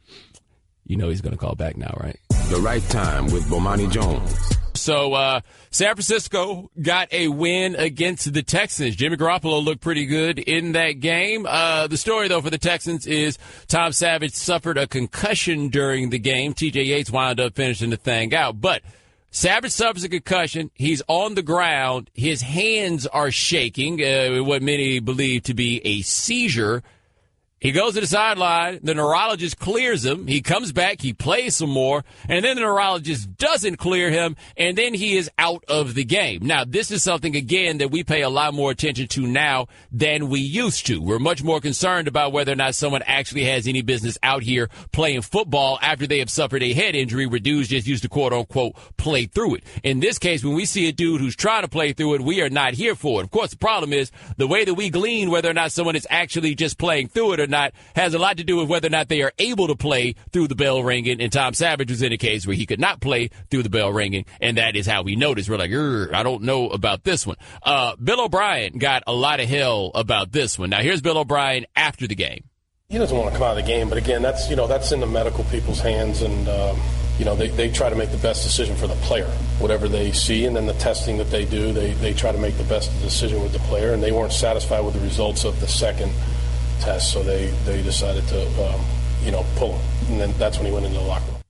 You know he's going to call back now, right? The Right Time with Bomani Jones. So San Francisco got a win against the Texans. Jimmy Garoppolo looked pretty good in that game. The story, though, for the Texans is Tom Savage suffered a concussion during the game. T.J. Yates wound up finishing the thing out. But Savage suffers a concussion. He's on the ground. His hands are shaking, what many believe to be a seizure. He goes to the sideline, the neurologist clears him, he comes back, he plays some more, and then the neurologist doesn't clear him, and then he is out of the game. Now, this is something, again, that we pay a lot more attention to now than we used to. We're much more concerned about whether or not someone actually has any business out here playing football after they have suffered a head injury where dudes just used to, quote-unquote, play through it. In this case, when we see a dude who's trying to play through it, we are not here for it. Of course, the problem is the way that we glean whether or not someone is actually just playing through it or not has a lot to do with whether or not they are able to play through the bell ringing. And Tom Savage was in a case where he could not play through the bell ringing, and that is how we noticed. We're like, I don't know about this one. Bill O'Brien got a lot of hell about this one. Now, here's Bill O'Brien after the game. He doesn't want to come out of the game, but again, that's in the medical people's hands, and they try to make the best decision for the player, whatever they see, and then the testing that they do, they try to make the best decision with the player, and they weren't satisfied with the results of the second test, so they decided to pull him, and then that's when he went into the locker room.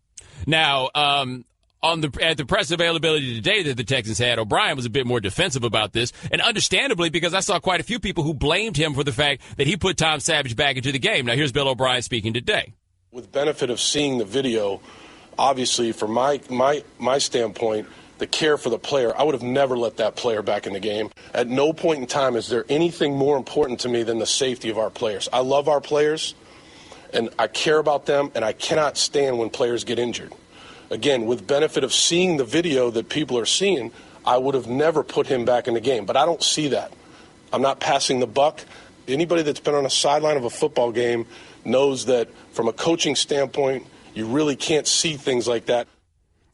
Now, at the press availability today that the Texans had, O'Brien was a bit more defensive about this, and understandably, because I saw quite a few people who blamed him for the fact that he put Tom Savage back into the game. Now, here's Bill O'Brien speaking today. With benefit of seeing the video, obviously, from my standpoint, the care for the player, I would have never let that player back in the game. At no point in time is there anything more important to me than the safety of our players. I love our players, and I care about them, and I cannot stand when players get injured. Again, with benefit of seeing the video that people are seeing, I would have never put him back in the game. But I don't see that. I'm not passing the buck. Anybody that's been on a sideline of a football game knows that from a coaching standpoint, you really can't see things like that.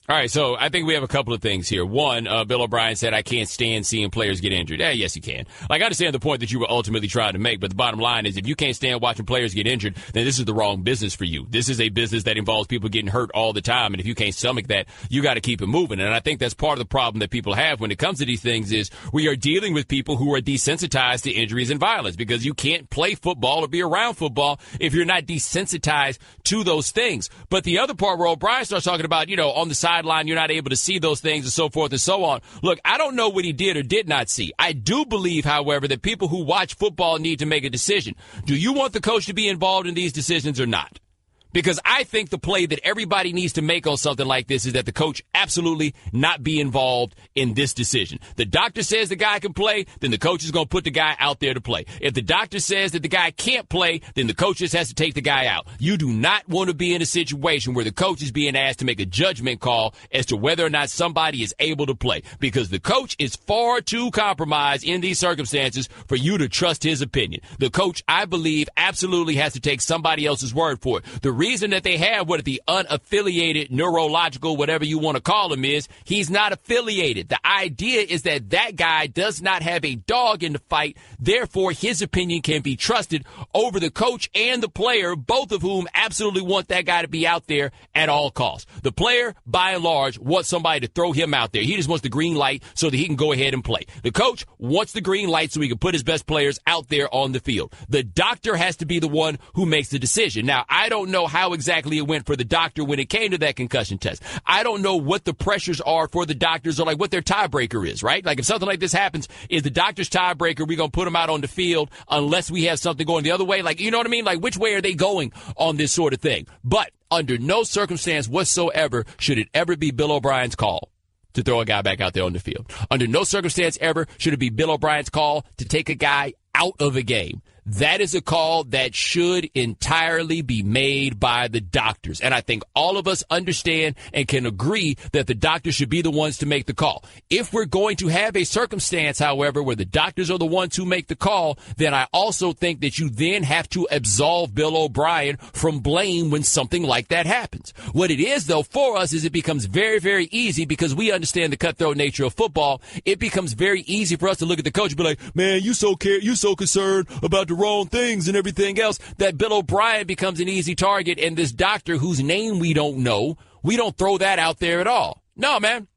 All right, so I think we have a couple of things here. One, Bill O'Brien said, I can't stand seeing players get injured. Yes, you can. I understand the point that you were ultimately trying to make, but the bottom line is if you can't stand watching players get injured, then this is the wrong business for you. This is a business that involves people getting hurt all the time, and if you can't stomach that, you got to keep it moving. And I think that's part of the problem that people have when it comes to these things is we are dealing with people who are desensitized to injuries and violence because you can't play football or be around football if you're not desensitized to those things. But the other part where O'Brien starts talking about, on the sideline, you're not able to see those things and so forth and so on. Look, I don't know what he did or did not see. I do believe, however, that people who watch football need to make a decision. Do you want the coach to be involved in these decisions or not? Because I think the play that everybody needs to make on something like this is that the coach absolutely not be involved in this decision. The doctor says the guy can play, then the coach is going to put the guy out there to play. If the doctor says that the guy can't play, then the coach just has to take the guy out. You do not want to be in a situation where the coach is being asked to make a judgment call as to whether or not somebody is able to play, because the coach is far too compromised in these circumstances for you to trust his opinion. The coach, I believe, absolutely has to take somebody else's word for it. The reason that they have the unaffiliated neurological, whatever you want to call him, is he's not affiliated. The idea is that that guy does not have a dog in the fight. Therefore, his opinion can be trusted over the coach and the player, both of whom absolutely want that guy to be out there at all costs. The player, by and large, wants somebody to throw him out there. He just wants the green light so that he can go ahead and play. The coach wants the green light so he can put his best players out there on the field. The doctor has to be the one who makes the decision. Now, I don't know how exactly it went for the doctor when it came to that concussion test. I don't know what the pressures are for the doctors or what their tiebreaker is, right? If something like this happens, is the doctor's tiebreaker, we're going to put them out on the field unless we have something going the other way? You know what I mean? Which way are they going on this sort of thing? But under no circumstance whatsoever should it ever be Bill O'Brien's call to throw a guy back out there on the field. Under no circumstance ever should it be Bill O'Brien's call to take a guy out of a game. That is a call that should entirely be made by the doctors. And I think all of us understand and can agree that the doctors should be the ones to make the call. If we're going to have a circumstance, however, where the doctors are the ones who make the call, then I also think that you then have to absolve Bill O'Brien from blame when something like that happens. What it is, though, for us is it becomes very, very easy because we understand the cutthroat nature of football. It becomes very easy for us to look at the coach and be like, man, you so concerned about the wrong things and everything else, that Bill O'Brien becomes an easy target, and this doctor whose name we don't know, we don't throw that out there at all. No, man.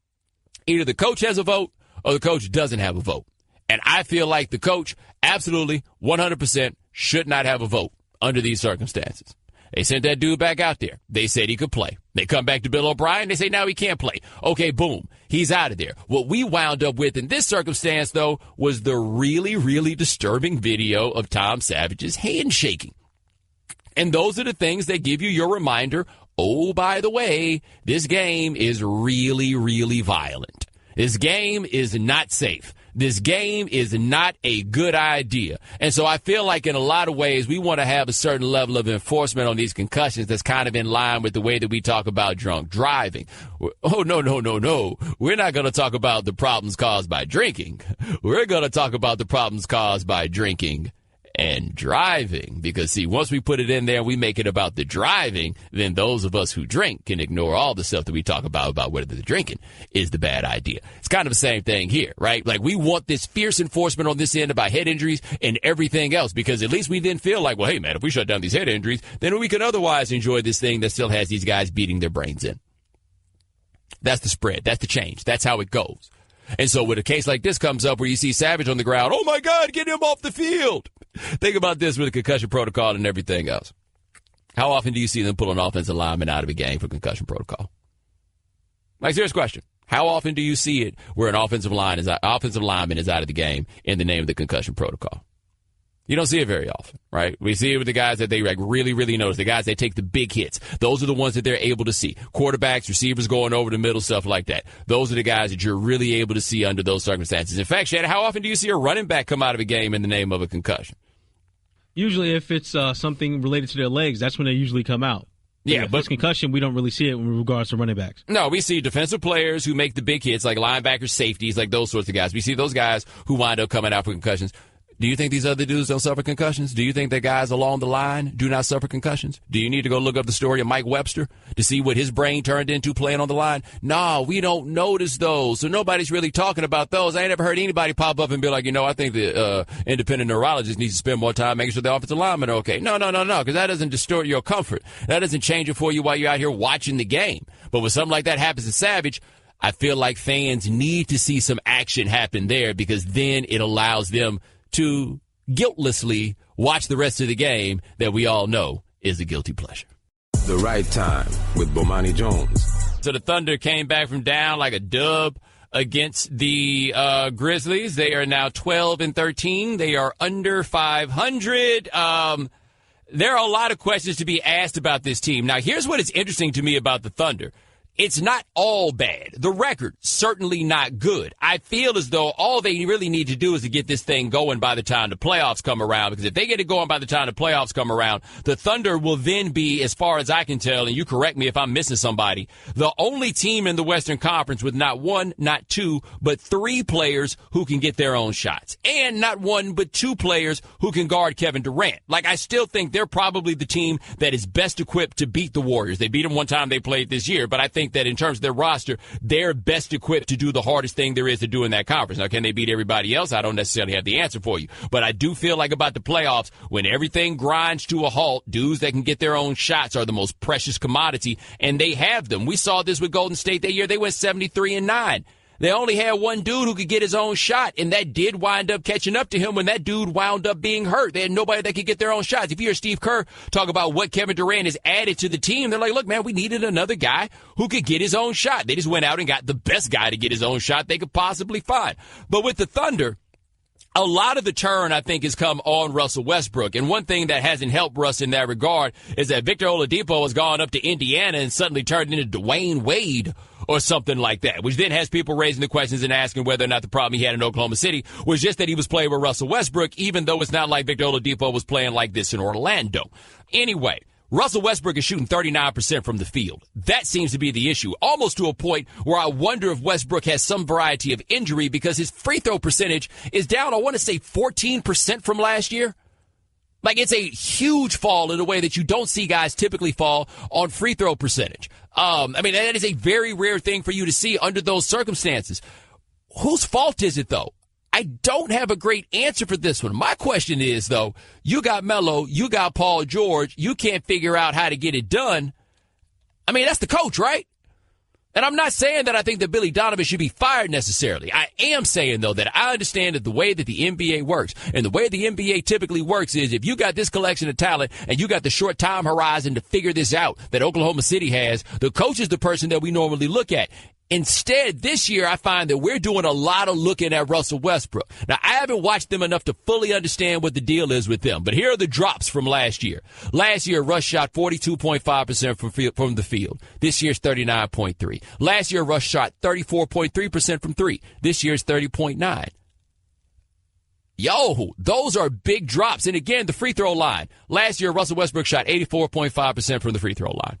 Either the coach has a vote or the coach doesn't have a vote. And I feel like the coach absolutely 100% should not have a vote under these circumstances. They sent that dude back out there. They said he could play. They come back to Bill O'Brien. They say, now he can't play. Okay, boom. He's out of there. What we wound up with in this circumstance, though, was the really, really disturbing video of Tom Savage's handshaking. And those are the things that give you your reminder, oh, by the way, this game is really, really violent. This game is not safe. This game is not a good idea. And so I feel like in a lot of ways we want to have a certain level of enforcement on these concussions that's kind of in line with the way that we talk about drunk driving. Oh, no. We're not going to talk about the problems caused by drinking. We're going to talk about the problems caused by drinking and driving, because, see, once we put it in there and we make it about the driving, then those of us who drink can ignore all the stuff that we talk about whether the drinking is the bad idea. It's kind of the same thing here, right? Like, we want this fierce enforcement on this end about head injuries and everything else, because at least we then feel like, well, hey, man, if we shut down these head injuries, then we could otherwise enjoy this thing that still has these guys beating their brains in. That's the spread. That's the change. That's how it goes. And so when a case like this comes up where you see Savage on the ground, oh, my God, get him off the field. Think about this with the concussion protocol and everything else. How often do you see them pull an offensive lineman out of a game for concussion protocol? Like, serious question. How often do you see it where an offensive lineman is out of the game in the name of the concussion protocol? You don't see it very often, right? We see it with the guys that they really, really notice, the guys that take the big hits. Those are the ones that they're able to see. Quarterbacks, receivers going over the middle, stuff like that. Those are the guys that you're really able to see under those circumstances. In fact, Shannon, how often do you see a running back come out of a game in the name of a concussion? Usually if it's something related to their legs, that's when they usually come out. Yeah, but concussion, we don't really see it in regards to running backs. No, we see defensive players who make the big hits, like linebackers, safeties, like those sorts of guys. We see those guys who wind up coming out for concussions. Do you think these other dudes don't suffer concussions? Do you think that guys along the line do not suffer concussions? Do you need to go look up the story of Mike Webster to see what his brain turned into playing on the line? No, we don't notice those. So nobody's really talking about those. I ain't ever heard anybody pop up and be like, I think the independent neurologist needs to spend more time making sure the offensive linemen are okay. No, because that doesn't distort your comfort. That doesn't change it for you while you're out here watching the game. But when something like that happens to Savage, I feel like fans need to see some action happen there, because then it allows them to guiltlessly watch the rest of the game that we all know is a guilty pleasure. The Right Time with Bomani Jones. So the Thunder came back from down like a dub against the Grizzlies. They are now 12-13. They are under 500. There are a lot of questions to be asked about this team. Now, here's what is interesting to me about the Thunder. It's not all bad. The record, certainly not good. I feel as though all they really need to do is to get this thing going by the time the playoffs come around, because if they get it going by the time the playoffs come around, the Thunder will then be, as far as I can tell, and you correct me if I'm missing somebody, the only team in the Western Conference with not one, not two, but three players who can get their own shots. And not one, but two players who can guard Kevin Durant. Like, I still think they're probably the team that is best equipped to beat the Warriors. They beat them one time they played this year, but I think that in terms of their roster, they're best equipped to do the hardest thing there is to do in that conference. Now, can they beat everybody else? I don't necessarily have the answer for you. But I do feel like about the playoffs, when everything grinds to a halt, dudes that can get their own shots are the most precious commodity, and they have them. We saw this with Golden State that year. They went 73-9. They only had one dude who could get his own shot, and that did wind up catching up to him when that dude wound up being hurt. They had nobody that could get their own shots. If you hear Steve Kerr talk about what Kevin Durant has added to the team, they're like, look, man, we needed another guy who could get his own shot. They just went out and got the best guy to get his own shot they could possibly find. But with the Thunder, a lot of the turn, I think, has come on Russell Westbrook. And one thing that hasn't helped Russ in that regard is that Victor Oladipo has gone up to Indiana and suddenly turned into Dwayne Wade or something like that, which then has people raising the questions and asking whether or not the problem he had in Oklahoma City was just that he was playing with Russell Westbrook, even though it's not like Victor Oladipo was playing like this in Orlando. Anyway, Russell Westbrook is shooting 39% from the field. That seems to be the issue, almost to a point where I wonder if Westbrook has some variety of injury, because his free throw percentage is down, I want to say 14% from last year. Like, it's a huge fall in a way that you don't see guys typically fall on free throw percentage. That is a very rare thing for you to see under those circumstances. Whose fault is it, though? I don't have a great answer for this one. My question is, though, you got Melo, you got Paul George, you can't figure out how to get it done. That's the coach, right? And I'm not saying that I think that Billy Donovan should be fired necessarily. I am saying, though, that I understand that the way that the NBA works, and the way the NBA typically works is if you got this collection of talent and you got the short time horizon to figure this out that Oklahoma City has, the coach is the person that we normally look at. Instead, this year, I find that we're doing a lot of looking at Russell Westbrook. Now, I haven't watched them enough to fully understand what the deal is with them, but here are the drops from last year. Last year, Russ shot 42.5% from the field. This year's 39.3%. Last year, Russ shot 34.3% from three. This year's 30.9%. Yo, those are big drops. And again, the free throw line. Last year, Russell Westbrook shot 84.5% from the free throw line.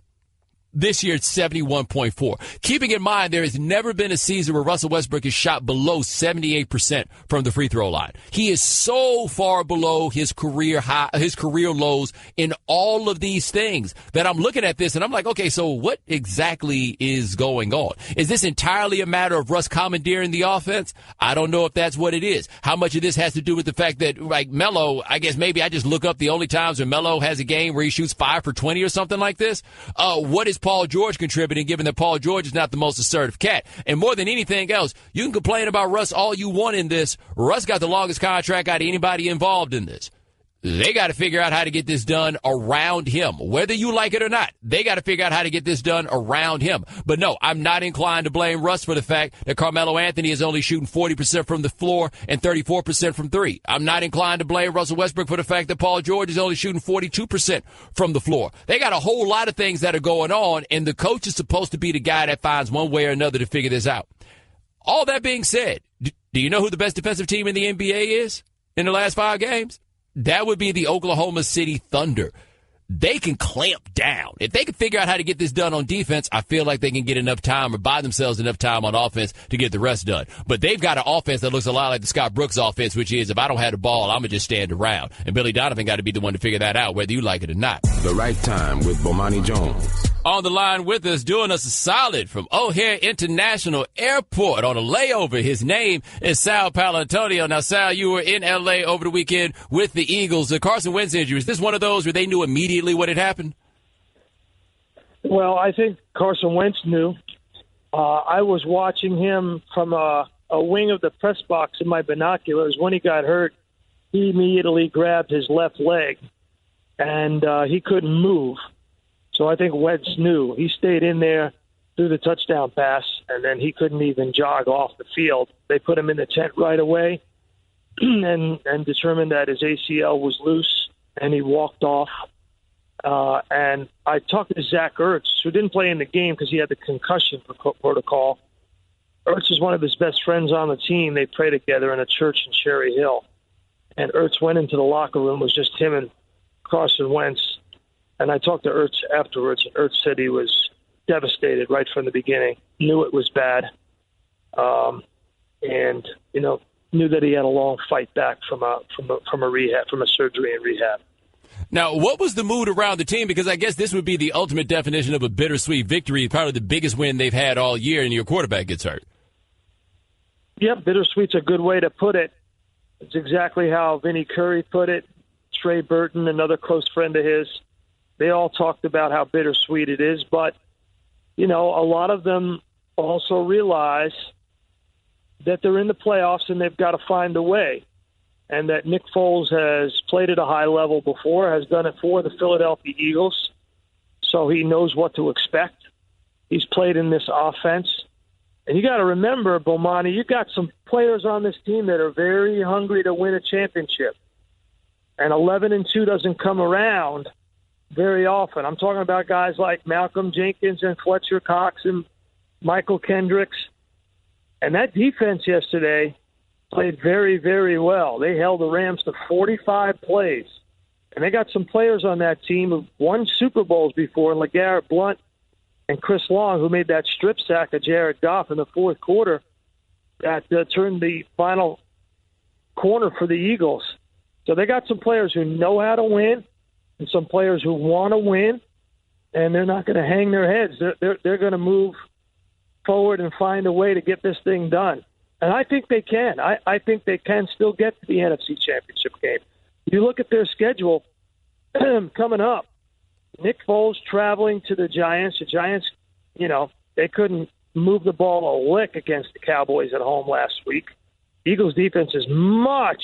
This year, it's 71.4%. Keeping in mind, there has never been a season where Russell Westbrook has shot below 78% from the free throw line. He is so far below his career high, his career lows in all of these things that I'm looking at this and I'm like, okay, so what exactly is going on? Is this entirely a matter of Russ commandeering the offense? I don't know if that's what it is. How much of this has to do with the fact that, like, Melo, I guess maybe I just look up the only times when Melo has a game where he shoots 5 for 20 or something like this? What is Paul George contributing, given that Paul George is not the most assertive cat? And more than anything else, you can complain about Russ all you want in this. Russ got the longest contract out of anybody involved in this. They got to figure out how to get this done around him. Whether you like it or not, they got to figure out how to get this done around him. But no, I'm not inclined to blame Russ for the fact that Carmelo Anthony is only shooting 40% from the floor and 34% from three. I'm not inclined to blame Russell Westbrook for the fact that Paul George is only shooting 42% from the floor. They got a whole lot of things that are going on, and the coach is supposed to be the guy that finds one way or another to figure this out. All that being said, do you know who the best defensive team in the NBA is in the last 5 games? That would be the Oklahoma City Thunder. They can clamp down. If they can figure out how to get this done on defense, I feel like they can get enough time or buy themselves enough time on offense to get the rest done. But they've got an offense that looks a lot like the Scott Brooks offense, which is, if I don't have the ball, I'm going to just stand around. And Billy Donovan got to be the one to figure that out, whether you like it or not. The Right Time with Bomani Jones. On the line with us, doing us a solid from O'Hare International Airport on a layover. His name is Sal Paolantonio. Now, Sal, you were in L.A. over the weekend with the Eagles. The Carson Wentz injury, is this one of those where they knew immediately what had happened? Well, I think Carson Wentz knew. I was watching him from a wing of the press box in my binoculars. When he got hurt, he immediately grabbed his left leg, and he couldn't move. So I think Wentz knew. He stayed in there through the touchdown pass, and then he couldn't even jog off the field. They put him in the tent right away and determined that his ACL was loose, and he walked off. And I talked to Zach Ertz, who didn't play in the game because he had the concussion protocol. Ertz is one of his best friends on the team. They pray together in a church in Cherry Hill. And Ertz went into the locker room. It was just him and Carson Wentz. And I talked to Ertz afterwards, and Ertz said he was devastated right from the beginning, knew it was bad, and, you know, knew that he had a long fight back from a surgery and rehab. Now, what was the mood around the team? Because I guess this would be the ultimate definition of a bittersweet victory, probably the biggest win they've had all year, and your quarterback gets hurt. Yep, bittersweet's a good way to put it. It's exactly how Vinnie Curry put it. Trey Burton, another close friend of his, they all talked about how bittersweet it is. But, you know, a lot of them also realize that they're in the playoffs and they've got to find a way. And that Nick Foles has played at a high level before, has done it for the Philadelphia Eagles, so he knows what to expect. He's played in this offense. And you got to remember, Bomani, you got some players on this team that are very hungry to win a championship. And 11-2 doesn't come around very often. I'm talking about guys like Malcolm Jenkins and Fletcher Cox and Michael Kendricks. And that defense yesterday played very, very well. They held the Rams to 45 plays. And they got some players on that team who won Super Bowls before, LeGarrette Blount and Chris Long, who made that strip sack of Jared Goff in the fourth quarter that turned the final corner for the Eagles. So they got some players who know how to win and some players who want to win, and they're not going to hang their heads. They're going to move forward and find a way to get this thing done. And I think they can. I think they can still get to the NFC Championship game. You look at their schedule coming up. Nick Foles traveling to the Giants. The Giants, you know, they couldn't move the ball a lick against the Cowboys at home last week. Eagles defense is much,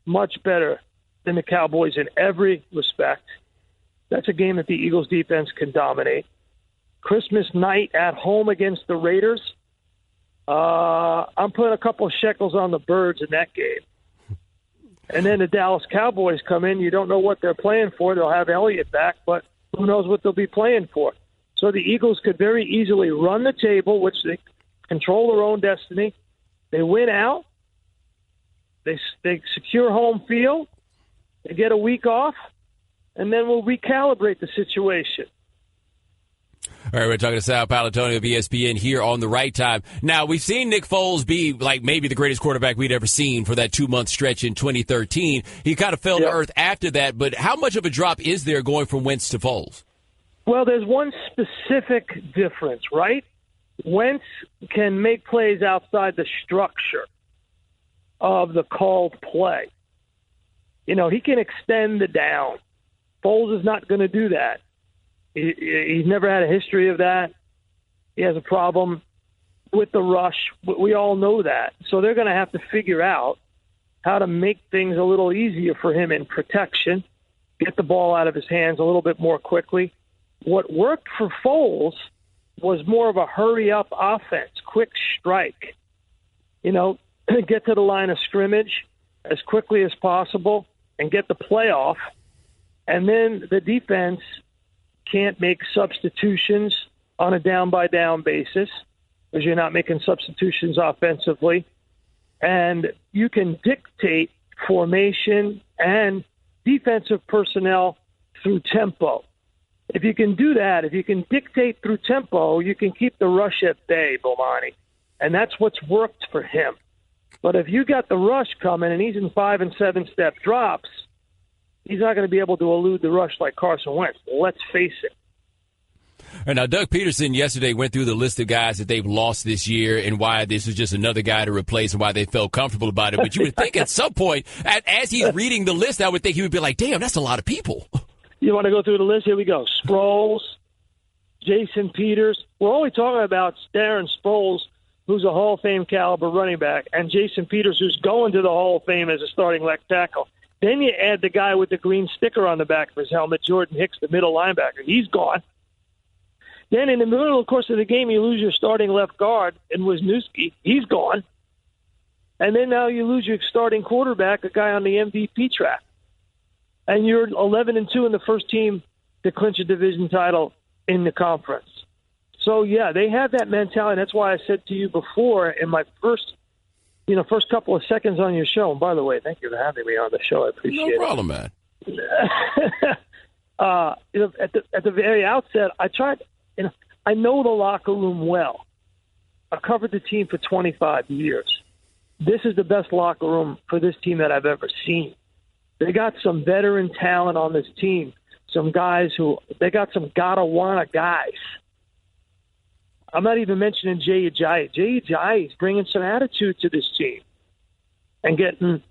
much better than the Cowboys in every respect. That's a game that the Eagles defense can dominate. Christmas night at home against the Raiders, I'm putting a couple of shekels on the Birds in that game. And then the Dallas Cowboys come in. You don't know what they're playing for. They'll have Elliott back, but who knows what they'll be playing for. So the Eagles could very easily run the table, which they control their own destiny. They win out. They secure home field. They get a week off, and then we'll recalibrate the situation. All right, we're talking to Sal Paolantonio of ESPN here on The Right Time. Now, we've seen Nick Foles be like maybe the greatest quarterback we'd ever seen for that 2-month stretch in 2013. He kind of fell to earth after that, but how much of a drop is there going from Wentz to Foles? Well, there's one specific difference, right? Wentz can make plays outside the structure of the called play. You know, he can extend the down. Foles is not going to do that. He's never had a history of that. He has a problem with the rush. We all know that. So they're going to have to figure out how to make things a little easier for him in protection, get the ball out of his hands a little bit more quickly. What worked for Foles was more of a hurry-up offense, quick strike. You know, get to the line of scrimmage as quickly as possible and get the play off. And then the defense can't make substitutions on a down-by-down basis because you're not making substitutions offensively. And you can dictate formation and defensive personnel through tempo. If you can do that, if you can dictate through tempo, you can keep the rush at bay, Bomani. And that's what's worked for him. But if you got the rush coming and he's in 5- and 7-step drops, he's not going to be able to elude the rush like Carson Wentz. Let's face it. And now, Doug Peterson yesterday went through the list of guys that they've lost this year and why this was just another guy to replace and why they felt comfortable about it. But you would think at some point, as he's reading the list, I would think he would be like, damn, that's a lot of people. You want to go through the list? Here we go. Sproles, Jason Peters. We're only talking about Darren Sproles, who's a Hall of Fame caliber running back, and Jason Peters, who's going to the Hall of Fame as a starting left tackle. Then you add the guy with the green sticker on the back of his helmet, Jordan Hicks, the middle linebacker. He's gone. Then in the middle of the course of the game, you lose your starting left guard in Wisniewski. He's gone. And then now you lose your starting quarterback, a guy on the MVP track. And you're 11-2 in the first team to clinch a division title in the conference. So, yeah, they have that mentality. That's why I said to you before in my first couple of seconds on your show. And by the way, thank you for having me on the show. I appreciate it. No problem, man. At the very outset, I know the locker room well. I covered the team for 25 years. This is the best locker room for this team that I've ever seen. They got some veteran talent on this team. Some guys they got some gotta-wanna guys. I'm not even mentioning Jay Ajayi. Jay Ajayi is bringing some attitude to this team and getting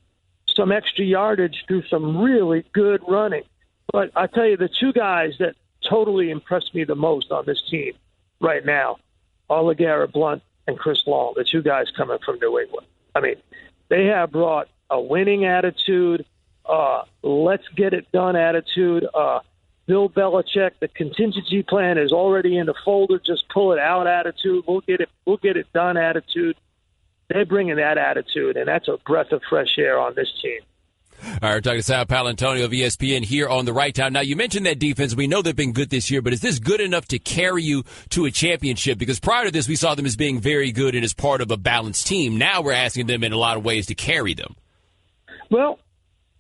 some extra yardage through some really good running. But I tell you, the two guys that totally impressed me the most on this team right now are LeGarrette Blount and Chris Long, the two guys coming from New England. I mean, they have brought a winning attitude, let's get it done attitude. Bill Belichick, the contingency plan is already in the folder, just pull it out attitude. We'll get it done attitude. They're bringing that attitude, and that's a breath of fresh air on this team. All right, we're talking to Sal Paolantonio of ESPN here on The Right Time. Now, you mentioned that defense. We know they've been good this year, but is this good enough to carry you to a championship? Because prior to this, we saw them as being very good and as part of a balanced team. Now we're asking them in a lot of ways to carry them. Well,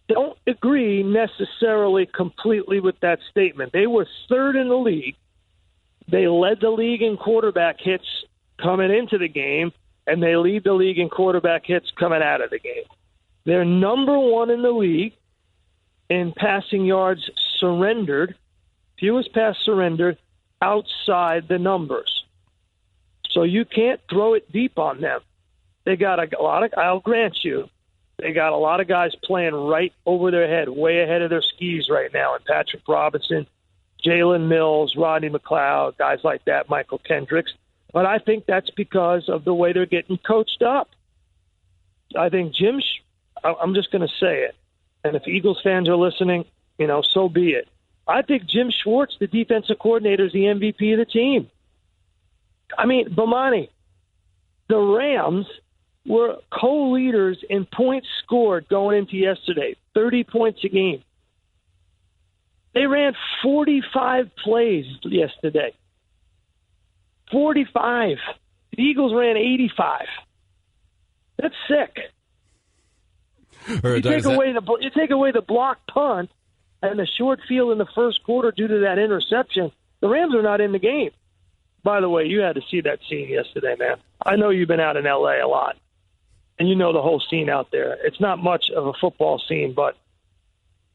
don't agree necessarily completely with that statement. They were third in the league. They led the league in quarterback hits coming into the game, and they lead the league in quarterback hits coming out of the game. They're number one in the league in passing yards surrendered, fewest pass surrendered outside the numbers. So you can't throw it deep on them. They got a lot of, I'll grant you, they got a lot of guys playing right over their head, way ahead of their skis right now. And Patrick Robinson, Jalen Mills, Rodney McLeod, guys like that, Michael Kendricks. But I think that's because of the way they're getting coached up. I think I'm just going to say it. And if Eagles fans are listening, so be it. I think Jim Schwartz, the defensive coordinator, is the MVP of the team. I mean, Bomani, the Rams were co-leaders in points scored going into yesterday, 30 points a game. They ran 45 plays yesterday. 45. The Eagles ran 85. That's sick. You take away the blocked punt and the short field in the first quarter due to that interception. The Rams are not in the game. By the way, you had to see that scene yesterday, man. I know you've been out in L.A. a lot, and you know the whole scene out there. It's not much of a football scene, but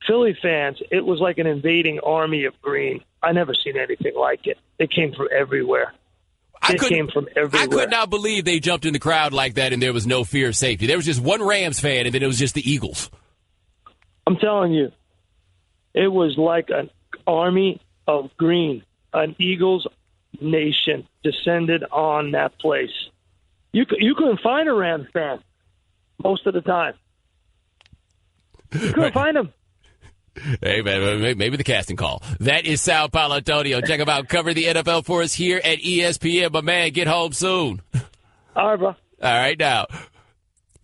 Philly fans, it was like an invading army of green. I never seen anything like it. It came from everywhere. I could not believe they jumped in the crowd like that and there was no fear of safety. There was just one Rams fan, and then it was just the Eagles. I'm telling you, it was like an army of green, an Eagles nation descended on that place. You couldn't find a Rams fan most of the time. You couldn't find them. Hey, man, maybe the casting call. That is Sal Paolantonio. Check him out. Cover the NFL for us here at ESPN. My man, get home soon. All right, bro. All right, now.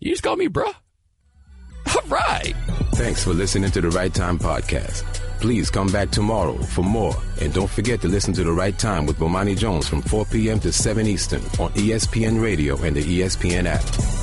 You just call me bro. All right. Thanks for listening to the Right Time Podcast. Please come back tomorrow for more. And don't forget to listen to The Right Time with Bomani Jones from 4 p.m. to 7 Eastern on ESPN Radio and the ESPN app.